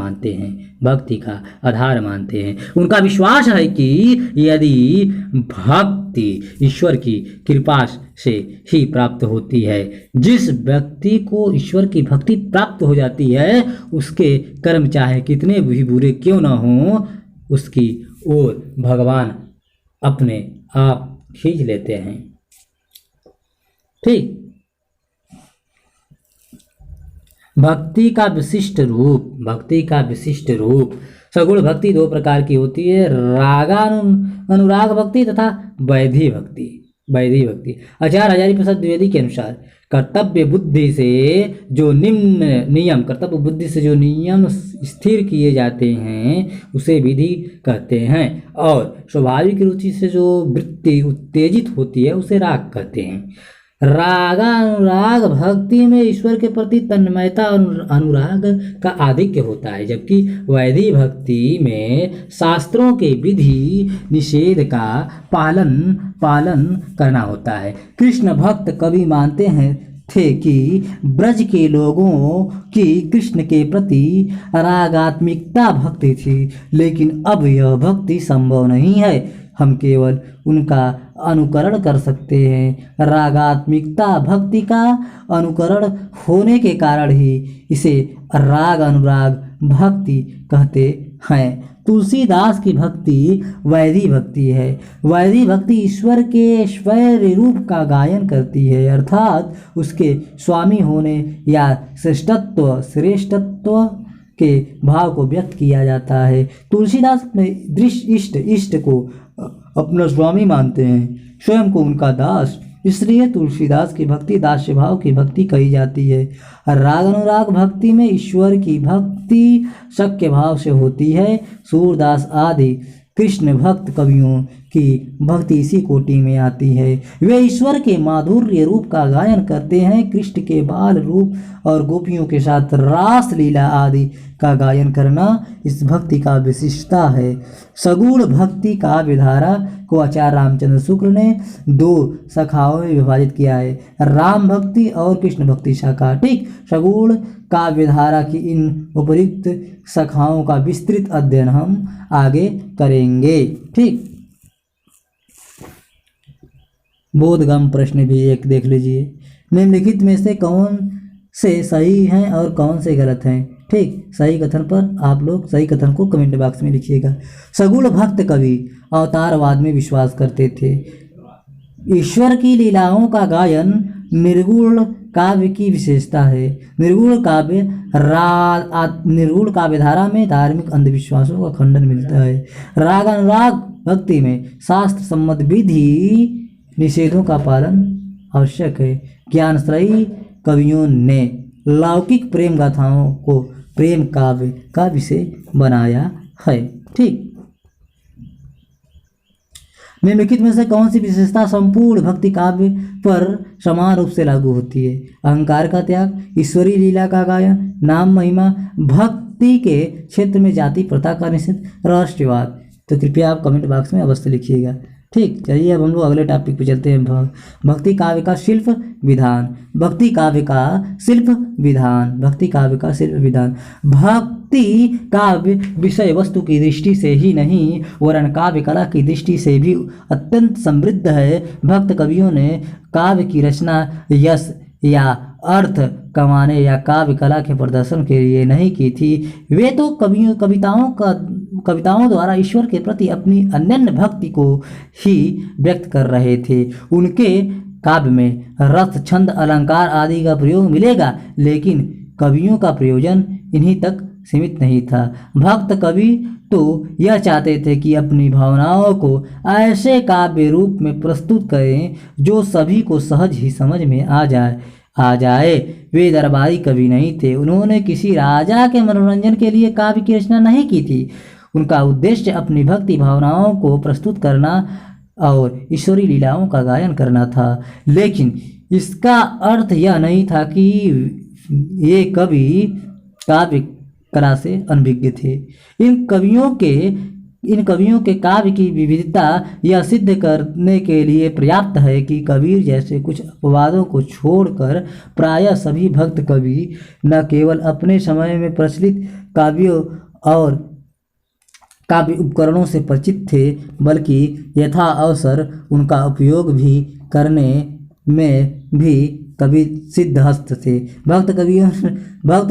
मानते हैं। उनका विश्वास है कि यदि भक्ति ईश्वर की कृपा से ही प्राप्त होती है, जिस व्यक्ति को ईश्वर की भक्ति प्राप्त हो जाती है उसके कर्म चाहे कितने भी बुरे क्यों न हों, उसकी ओर भगवान अपने आप खींच लेते हैं। ठीक, भक्ति का विशिष्ट रूप सगुण भक्ति दो प्रकार की होती है, रागानुराग भक्ति तथा वैधी भक्ति। आचार्य हजारी प्रसाद द्विवेदी के अनुसार कर्तव्य बुद्धि से जो नियम स्थिर किए जाते हैं उसे विधि कहते हैं, और स्वाभाविक रुचि से जो वृत्ति उत्तेजित होती है उसे राग कहते हैं। रागानुराग भक्ति में ईश्वर के प्रति तन्मयता और अनुराग का आधिक्य होता है, जबकि वैधी भक्ति में शास्त्रों के विधि निषेध का पालन करना होता है। कृष्ण भक्त कवि मानते थे कि ब्रज के लोगों की कृष्ण के प्रति रागात्मिकता भक्ति थी, लेकिन अब यह भक्ति संभव नहीं है। हम केवल उनका अनुकरण कर सकते हैं। रागात्मिकता भक्ति का अनुकरण होने के कारण ही इसे राग अनुराग भक्ति कहते हैं। तुलसीदास की भक्ति वैधी भक्ति है। वैधी भक्ति ईश्वर के स्वैर रूप का गायन करती है, अर्थात उसके स्वामी होने या श्रेष्ठत्व के भाव को व्यक्त किया जाता है। तुलसीदास अपने इष्ट को अपना स्वामी मानते हैं, स्वयं को उनका दास, इसलिए तुलसीदास की भक्ति दास्य भाव की भक्ति कही जाती है। राग अनुराग भक्ति में ईश्वर की भक्ति शक्य भाव से होती है। सूरदास आदि कृष्ण भक्त कवियों की भक्ति इसी कोटि में आती है। वे ईश्वर के माधुर्य रूप का गायन करते हैं। कृष्ण के बाल रूप और गोपियों के साथ रास लीला आदि का गायन करना इस भक्ति का विशिष्टता है। सगुण भक्ति काव्य धारा को आचार्य रामचंद्र शुक्ल ने दो शाखाओं में विभाजित किया है, राम भक्ति और कृष्ण भक्ति शाखा। ठीक, सगुण काव्य धारा की इन उपयुक्त शाखाओं का विस्तृत अध्ययन हम आगे करेंगे। ठीक, बोधगम्य प्रश्न भी एक देख लीजिए। निम्नलिखित में से कौन से सही हैं और कौन से गलत हैं? ठीक, सही कथन पर आप लोग सही कथन को कमेंट बॉक्स में लिखिएगा। सगुण भक्त कवि अवतारवाद में विश्वास करते थे। ईश्वर की लीलाओं का गायन निर्गुण काव्य की विशेषता है। निर्गुण काव्य धारा में धार्मिक अंधविश्वासों का खंडन मिलता है। राग अनुराग भक्ति में शास्त्र सम्मत विधि निषेधों का पालन आवश्यक है। ज्ञानश्रयी कवियों ने लौकिक प्रेम गाथाओं को प्रेम काव्य का विषय बनाया है। ठीक, निम्नलिखित में से कौन सी विशेषता संपूर्ण भक्ति काव्य पर समान रूप से लागू होती है? अहंकार का त्याग, ईश्वरीय लीला का गायन, नाम महिमा, भक्ति के क्षेत्र में जाति प्रथा का निषेध, राष्ट्रवाद। तो कृपया आप कमेंट बॉक्स में अवश्य लिखिएगा। ठीक, चलिए अब हम लोग अगले टॉपिक पे चलते हैं। भक्ति काव्य का शिल्प विधान। भक्ति काव्य का शिल्प विधान। भक्ति काव्य का शिल्प विधान। भक्ति काव्य विषय वस्तु की दृष्टि से ही नहीं वरन काव्य कला की दृष्टि से भी अत्यंत समृद्ध है। भक्त कवियों ने काव्य की रचना यश या अर्थ कमाने या काव्य कला के प्रदर्शन के लिए नहीं की थी। वे तो कविताओं द्वारा ईश्वर के प्रति अपनी अनन्य भक्ति को ही व्यक्त कर रहे थे। उनके काव्य में रस, छंद, अलंकार आदि का प्रयोग मिलेगा, लेकिन कवियों का प्रयोजन इन्हीं तक सीमित नहीं था। भक्त कवि तो यह चाहते थे कि अपनी भावनाओं को ऐसे काव्य रूप में प्रस्तुत करें जो सभी को सहज ही समझ में आ जाए। वे दरबारी कवि नहीं थे। उन्होंने किसी राजा के मनोरंजन के लिए काव्य की रचना नहीं की थी। उनका उद्देश्य अपनी भक्ति भावनाओं को प्रस्तुत करना और ईश्वरी लीलाओं का गायन करना था। लेकिन इसका अर्थ यह नहीं था कि ये कवि काव्य कला से अनभिज्ञ थे। इन कवियों के काव्य की विविधता यह सिद्ध करने के लिए पर्याप्त है कि कबीर जैसे कुछ अपवादों को छोड़कर प्रायः सभी भक्त कवि न केवल अपने समय में प्रचलित काव्यों और काव्य उपकरणों से परिचित थे, बल्कि यथा अवसर उनका उपयोग भी करने में भी कवि सिद्धहस्त थे। भक्त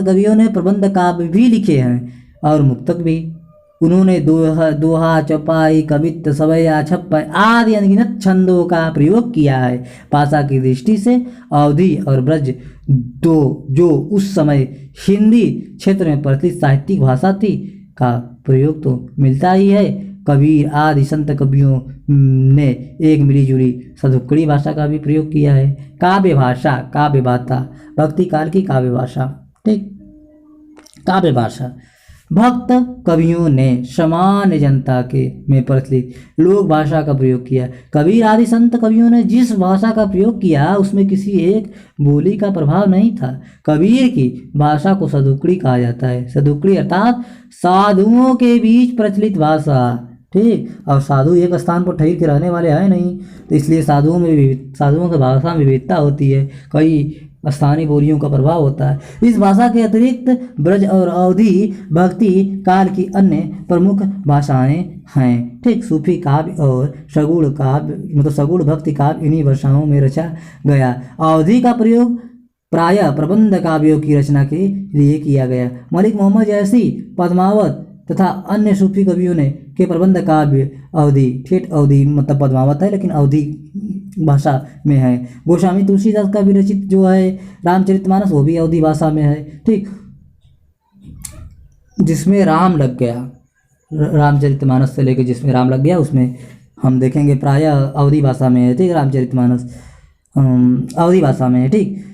कवियों ने प्रबंध काव्य भी लिखे हैं और मुक्तक भी। उन्होंने दोहा, चौपाई, कवित्त, सवैया, छप्पय आदि अनगिनत छंदों का प्रयोग किया है। भाषा की दृष्टि से अवधी और ब्रज जो उस समय हिंदी क्षेत्र में प्रचलित साहित्यिक भाषा थी का प्रयोग तो मिलता ही है। कबीर आदि संत कवियों ने एक मिलीजुली सदुक्कड़ी भाषा का भी प्रयोग किया है। काव्य भाषा, काव्य भाषा, भक्ति काल की काव्य भाषा। ठीक, काव्य भाषा भक्त कवियों ने सामान्य जनता के में प्रचलित लोक भाषा का प्रयोग किया। कबीर आदि संत कवियों ने जिस भाषा का प्रयोग किया उसमें किसी एक बोली का प्रभाव नहीं था। कबीर की भाषा को सदुक्कड़ी कहा जाता है। सदुक्कड़ी अर्थात साधुओं के बीच प्रचलित भाषा। ठीक, और साधु एक स्थान पर ठहर के रहने वाले हैं नहीं, तो इसलिए साधुओं की भाषा में विविधता होती है, कई स्थानीय बोलियों का प्रभाव होता है। इस भाषा के अतिरिक्त ब्रज और अवधी भक्ति काल की अन्य प्रमुख भाषाएं हैं। ठीक, सूफी काव्य और सगुण काव्य मतलब सगुण भक्ति काव्य इन्हीं भाषाओं में रचा गया। अवधी का प्रयोग प्रायः प्रबंध काव्यों की रचना के लिए किया गया। मलिक मोहम्मद जैसी, पद्मावत तथा अन्य सूफी कवियों ने के प्रबंध काव्य अवधी, ठेठ अवधी मतलब पद्मावत है लेकिन अवधी भाषा में है। गोस्वामी तुलसीदास का विरचित जो है रामचरितमानस वो भी अवधी भाषा में है। ठीक, जिसमें राम लग गया, रामचरितमानस से लेकर जिसमें राम लग गया उसमें हम देखेंगे प्रायः अवधी भाषा में है। ठीक, रामचरितमानस अवधी भाषा में है। ठीक,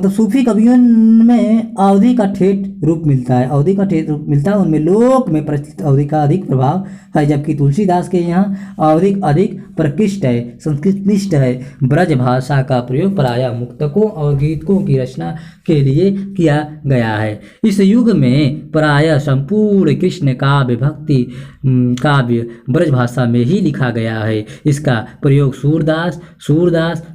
सूफी कवियों में अवधी का ठेठ रूप मिलता है। अवधी का ठेठ रूप मिलता है, उनमें लोक में प्रचलित अवधी का अधिक प्रभाव है, जबकि तुलसीदास के यहाँ अवधी अधिक प्रकृष्ट है, संस्कृतनिष्ठ है। ब्रज भाषा का प्रयोग प्रायः मुक्तकों और गीतकों की रचना के लिए किया गया है। इस युग में प्रायः संपूर्ण कृष्ण काव्य भक्ति काव्य ब्रज भाषा में ही लिखा गया है। इसका प्रयोग सूरदास,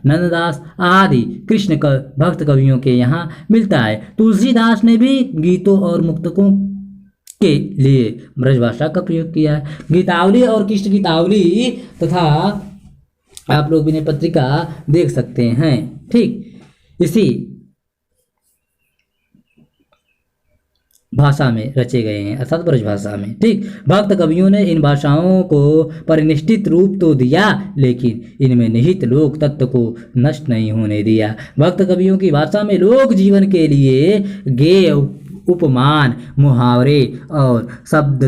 नंददास आदि कृष्ण भक्त कवियों के यहाँ मिलता है। तुलसीदास ने भी गीतों और मुक्तकों के लिए ब्रज भाषा का प्रयोग किया है। गीतावली और कृष्ण गीतावली तथा आप लोग विनय पत्रिका देख सकते हैं। ठीक, इसी भाषा में रचे गए हैं अर्थात ब्रज भाषा में। ठीक, भक्त कवियों ने इन भाषाओं को परिनिष्ठित रूप तो दिया लेकिन इनमें निहित लोक तत्व को नष्ट नहीं होने दिया। भक्त कवियों की भाषा में लोक जीवन के लिए गेय, उपमान, मुहावरे और शब्द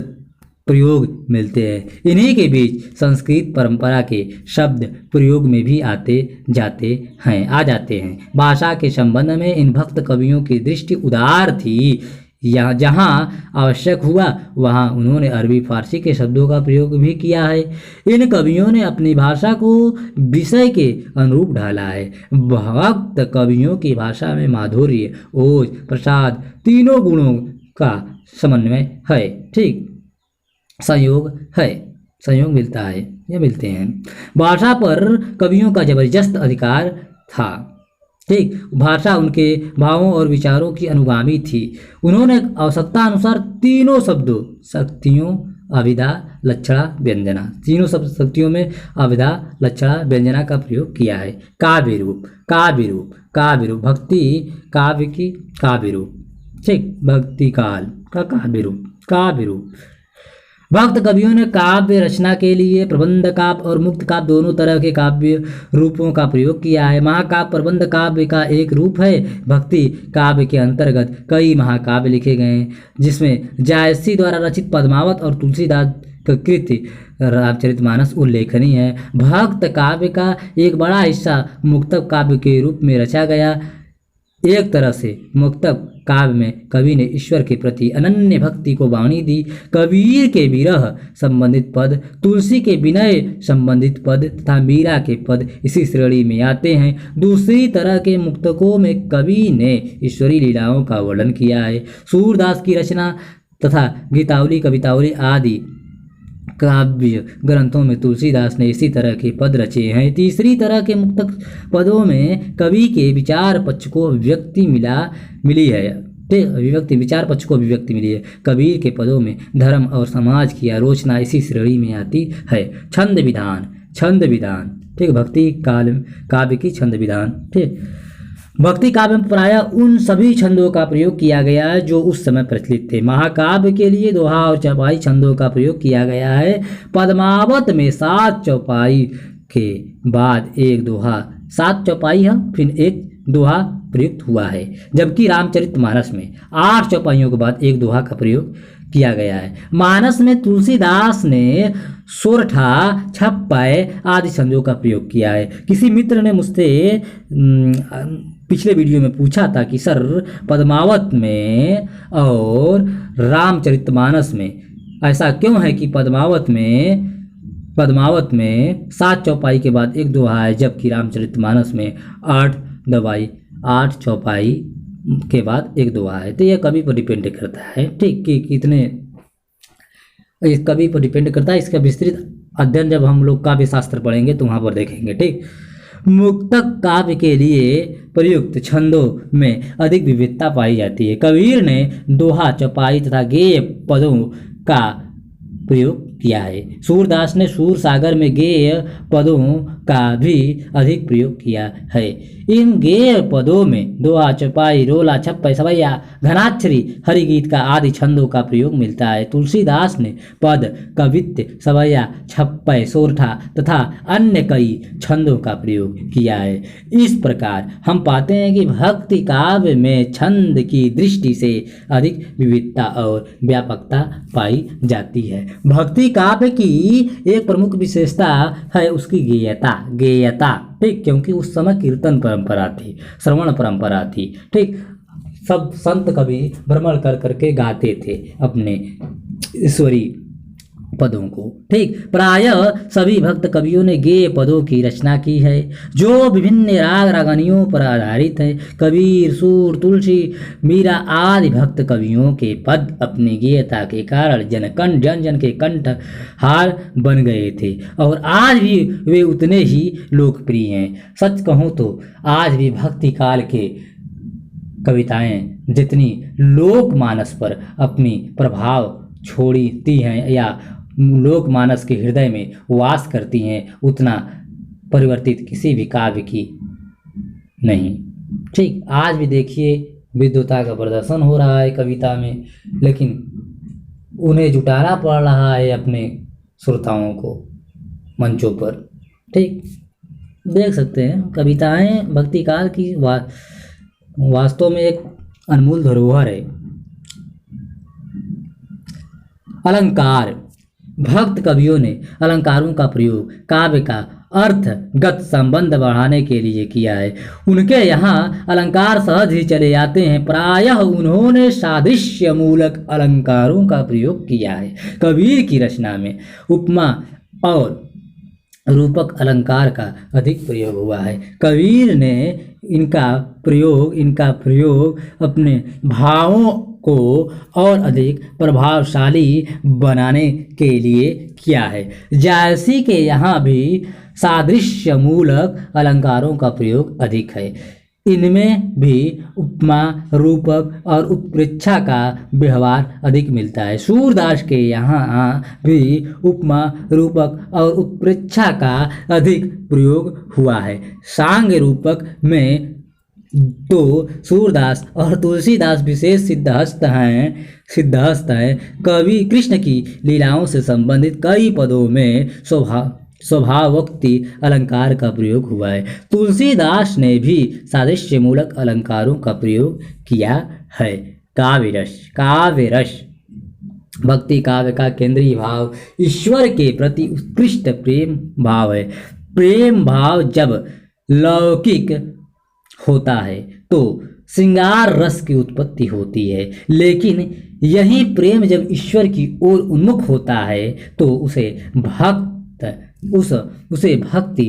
प्रयोग मिलते हैं। इन्हीं के बीच संस्कृत परंपरा के शब्द प्रयोग में भी आ जाते हैं। भाषा के संबंध में इन भक्त कवियों की दृष्टि उदार थी। यहाँ जहाँ आवश्यक हुआ वहाँ उन्होंने अरबी फारसी के शब्दों का प्रयोग भी किया है। इन कवियों ने अपनी भाषा को विषय के अनुरूप ढाला है। भक्त कवियों की भाषा में माधुर्य, ओज, प्रसाद तीनों गुणों का समन्वय है। ठीक, संयोग है, संयोग मिलता है या मिलते हैं। भाषा पर कवियों का जबरदस्त अधिकार था। ठीक, भाषा उनके भावों और विचारों की अनुगामी थी। उन्होंने आवश्यकता अनुसार तीनों शब्दों, शक्तियों, अभिधा, लक्षणा, व्यंजना, तीनों शक्तियों में अभिधा, लक्षणा, व्यंजना का प्रयोग किया है। काव्य रूप, काव्य रूप, काव्य रूप, भक्ति काव्य की काव्य रूप। ठीक, भक्ति काल का काव्य रूप, काव्य रूप। भक्त कवियों ने काव्य रचना के लिए प्रबंध काव्य और मुक्त काव्य दोनों तरह के काव्य रूपों का प्रयोग किया है। महाकाव्य प्रबंध काव्य का एक रूप है। भक्ति काव्य के अंतर्गत कई महाकाव्य लिखे गए हैं, जिसमें जायसी द्वारा रचित पद्मावत और तुलसीदास का कृति रामचरितमानस उल्लेखनीय है। भक्त काव्य का एक बड़ा हिस्सा मुक्तक काव्य के रूप में रचा गया। एक तरह से मुक्तक काव्य में कवि ने ईश्वर के प्रति अनन्य भक्ति को वाणी दी। कबीर के विरह संबंधित पद, तुलसी के विनय संबंधित पद तथा मीरा के पद इसी श्रेणी में आते हैं। दूसरी तरह के मुक्तकों में कवि ने ईश्वरी लीलाओं का वर्णन किया है। सूरदास की रचना तथा गीतावली, कवितावली आदि काव्य ग्रंथों में तुलसीदास ने इसी तरह के पद रचे हैं। तीसरी तरह के मुक्तक पदों में कवि के विचार पक्ष को अभिव्यक्ति मिली है। विचार पक्ष को अभिव्यक्ति मिली है। कबीर के पदों में धर्म और समाज की आलोचना इसी श्रेणी में आती है। छंद विधान, छंद विधान, ठीक, भक्ति काव्य की छंद विधान। ठीक, भक्ति काव्य में प्रायः उन सभी छंदों का प्रयोग किया गया है जो उस समय प्रचलित थे। महाकाव्य के लिए दोहा और चौपाई छंदों का प्रयोग किया गया है। पद्मावत में 7 चौपाई के बाद एक दोहा, 7 चौपाई है फिर एक दोहा प्रयुक्त हुआ है, जबकि रामचरितमानस में 8 चौपाइयों के बाद एक दोहा का प्रयोग किया गया है। मानस में तुलसीदास ने सोरठा, छप्पय आदि छंदों का प्रयोग किया है। किसी मित्र ने मुझसे पिछले वीडियो में पूछा था कि सर पद्मावत में और रामचरितमानस में ऐसा क्यों है कि पद्मावत में 7 चौपाई के बाद एक दोहा है, जबकि रामचरितमानस में 8 चौपाई के बाद एक दोहा है। तो यह कवि पर डिपेंड करता है। ठीक, कि कितने इस कवि पर डिपेंड करता है। इसका विस्तृत अध्ययन जब हम लोग काव्य शास्त्र पढ़ेंगे तो वहाँ पर देखेंगे। ठीक, मुक्तक काव्य के लिए प्रयुक्त छंदों में अधिक विविधता पाई जाती है। कबीर ने दोहा, चौपाई तथा गेय पदों का प्रयोग किया है। सूरदास ने सूर सागर में गेय पदों का भी अधिक प्रयोग किया है। इन गेय पदों में दोहा, चौपाई, रोला, छप्पय, सवैया, घनाक्षरी, हरिगीत का आदि छंदों का प्रयोग मिलता है। तुलसीदास ने पद, कवित्त, सवैया, छप्पय, सोरठा तथा अन्य कई छंदों का प्रयोग किया है। इस प्रकार हम पाते हैं कि भक्ति काव्य में छंद की दृष्टि से अधिक विविधता और व्यापकता पाई जाती है। भक्ति काव्य की एक प्रमुख विशेषता है उसकी गेयता। ठीक, क्योंकि उस समय कीर्तन परंपरा थी, श्रवण परंपरा थी। ठीक, सब संत कवि भ्रमण कर करके गाते थे अपने ईश्वरी पदों को। ठीक, प्रायः सभी भक्त कवियों ने गेय पदों की रचना की है जो विभिन्न राग रागनियों पर आधारित है। कबीर, सूर, तुलसी, मीरा आदि भक्त कवियों के पद अपनी गेयता के कारण जन जन के कंठ हार बन गए थे और आज भी वे उतने ही लोकप्रिय हैं। सच कहूँ तो आज भी भक्ति काल के कविताएं जितनी लोकमानस पर अपनी प्रभाव छोड़ती हैं या लोकमानस के हृदय में वास करती हैं, उतना परिवर्तित किसी भी काव्य की नहीं। ठीक, आज भी देखिए विद्वता का प्रदर्शन हो रहा है कविता में, लेकिन उन्हें जुटाना पड़ रहा है अपने श्रोताओं को मंचों पर। ठीक, देख सकते हैं कविताएं भक्ति काल की वास्तव में एक अनमोल धरोहर है। अलंकार, भक्त कवियों ने अलंकारों का प्रयोग काव्य का अर्थगत संबंध बढ़ाने के लिए किया है। उनके यहाँ अलंकार सहज ही चले जाते हैं। प्रायः उन्होंने सादृश्य मूलक अलंकारों का प्रयोग किया है। कबीर की रचना में उपमा और रूपक अलंकार का अधिक प्रयोग हुआ है। कबीर ने इनका प्रयोग अपने भावों को और अधिक प्रभावशाली बनाने के लिए किया है। जायसी के यहाँ भी सादृश्य मूलक अलंकारों का प्रयोग अधिक है। इनमें भी उपमा, रूपक और उत्प्रेक्षा का व्यवहार अधिक मिलता है। सूरदास के यहाँ भी उपमा, रूपक और उत्प्रेक्षा का अधिक प्रयोग हुआ है। सांग रूपक में तो सूरदास और तुलसीदास विशेष सिद्धहस्त हैं। कवि कृष्ण की लीलाओं से संबंधित कई पदों में स्वभावोक्ति अलंकार का प्रयोग हुआ है। तुलसीदास ने भी सादृश्य मूलक अलंकारों का प्रयोग किया है। काव्य रस भक्ति काव्य का केंद्रीय भाव ईश्वर के प्रति उत्कृष्ट प्रेम भाव है। प्रेम भाव जब लौकिक होता है तो श्रृंगार रस की उत्पत्ति होती है, लेकिन यही प्रेम जब ईश्वर की ओर उन्मुख होता है तो उसे भक्ति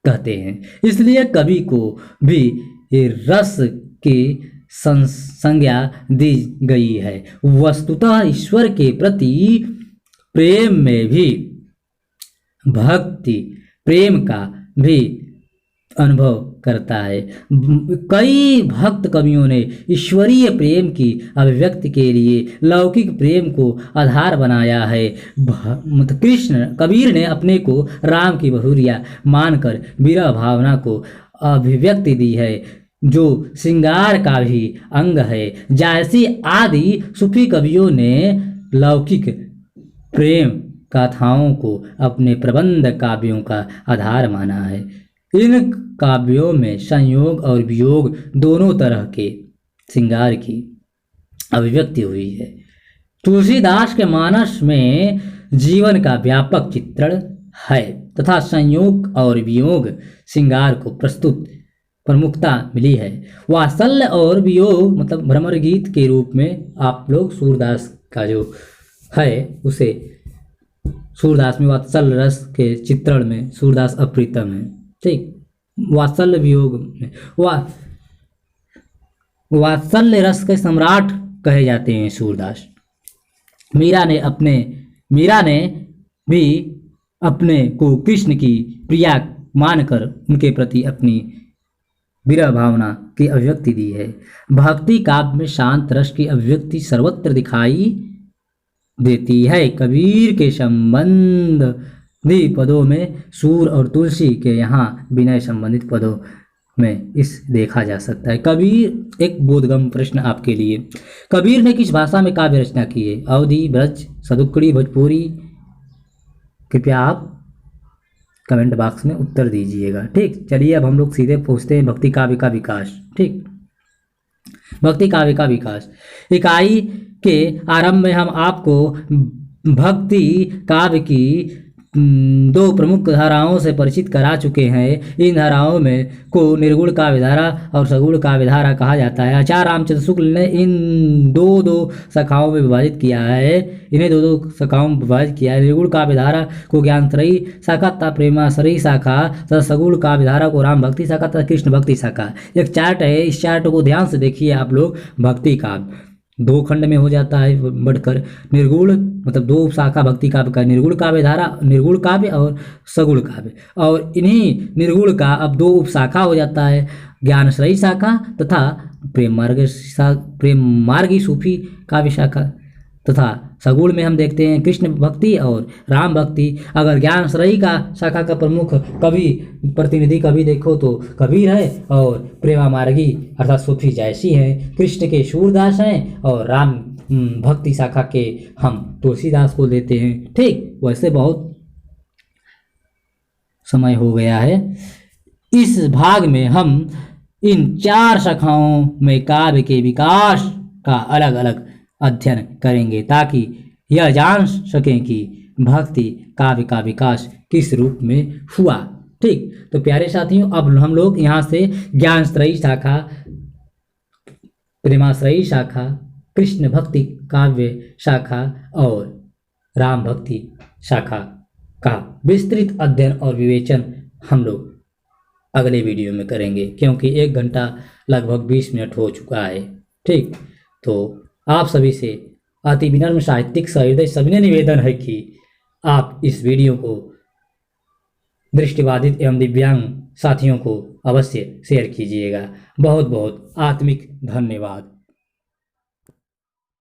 कहते हैं। इसलिए कवि को भी रस की संज्ञा दी गई है। वस्तुतः ईश्वर के प्रति प्रेम में भी भक्ति प्रेम का भी अनुभव करता है। कई भक्त कवियों ने ईश्वरीय प्रेम की अभिव्यक्ति के लिए लौकिक प्रेम को आधार बनाया है। कबीर ने अपने को राम की बहुरिया मानकर विरह भावना को अभिव्यक्ति दी है, जो श्रृंगार का भी अंग है। जायसी आदि सूफी कवियों ने लौकिक प्रेम गाथाओं को अपने प्रबंध काव्यों का आधार माना है। इन काव्यों में संयोग और वियोग दोनों तरह के श्रृंगार की अभिव्यक्ति हुई है। तुलसीदास के मानस में जीवन का व्यापक चित्रण है तथा संयोग और वियोग श्रृंगार को प्रमुखता मिली है। वात्सल्य और वियोग मतलब भ्रमर गीत के रूप में आप लोग सूरदास का जो है उसे सूरदास में वात्सल्य रस के चित्रण में सूरदास अप्रीतम है। ठीक, वात्सल्य वियोग में वात्सल्य रस के सम्राट कहे जाते हैं सूरदास। मीरा ने भी अपने को कृष्ण की प्रिया मानकर उनके प्रति अपनी विरह भावना की अभिव्यक्ति दी है। भक्ति काव्य में शांत रस की अभिव्यक्ति सर्वत्र दिखाई देती है। कबीर के संबंधी पदों में सूर और तुलसी के यहाँ विनय संबंधित पदों में इस देखा जा सकता है। कबीर एक बोधगम प्रश्न आपके लिए, कबीर ने किस भाषा में काव्य रचना की है? अवधी, ब्रज, सदुक्कड़ी, भोजपुरी? कृपया आप कमेंट बॉक्स में उत्तर दीजिएगा। ठीक, चलिए अब हम लोग सीधे पूछते हैं भक्ति काव्य का विकास। ठीक, भक्ति काव्य का विकास। इकाई के आरंभ में हम आपको भक्ति काव्य की दो प्रमुख धाराओं से परिचित करा चुके हैं। इन धाराओं में को निर्गुण काव्य धारा और सगुण काव्य धारा कहा जाता है। आचार्य रामचंद्र शुक्ल ने इन दो शाखाओं में विभाजित किया है। इन्हें दो शाखाओं में विभाजित किया है। निर्गुण काव्य धारा को ज्ञानत्रयी शाखा तथा प्रेमाश्रयी शाखा तथा सगुण काव्य धारा को राम भक्ति शाखा तथा कृष्ण भक्ति शाखा। एक चार्ट है, इस चार्ट को ध्यान से देखिए आप लोग। भक्ति काव्य दो खंड में हो जाता है बढ़कर। निर्गुण मतलब दो शाखा भक्ति काव्य का, निर्गुण काव्य धारा, निर्गुण काव्य और सगुण काव्य। और इन्हीं निर्गुण का अब दो उपशाखा हो जाता है, ज्ञानश्रयी शाखा तथा प्रेम मार्गी सूफी काव्य शाखा। तथा सगुण में हम देखते हैं कृष्ण भक्ति और राम भक्ति। अगर ज्ञानश्रयी का शाखा का प्रमुख कवि प्रतिनिधि कवि देखो तो कबीर है और प्रेमा मार्गी अर्थात सूफी जायसी हैं। कृष्ण के सूरदास हैं और राम भक्ति शाखा के हम तुलसीदास को देते हैं। ठीक, वैसे बहुत समय हो गया है। इस भाग में हम इन चार शाखाओं में काव्य के विकास का अलग अलग अध्ययन करेंगे ताकि यह जान सकें कि भक्ति काव्य का विकास किस रूप में हुआ। ठीक, तो प्यारे साथियों, अब हम लोग यहाँ से ज्ञानश्रयी शाखा, प्रेमाश्रयी शाखा, कृष्ण भक्ति काव्य शाखा और राम भक्ति शाखा का विस्तृत अध्ययन और विवेचन हम लोग अगले वीडियो में करेंगे, क्योंकि 1 घंटा लगभग 20 मिनट हो चुका है। ठीक, तो आप सभी से अति विनम्र साहित्यिक सहृदय सविनय निवेदन है कि आप इस वीडियो को दृष्टिबाधित एवं दिव्यांग साथियों को अवश्य शेयर कीजिएगा। बहुत बहुत आत्मिक धन्यवाद।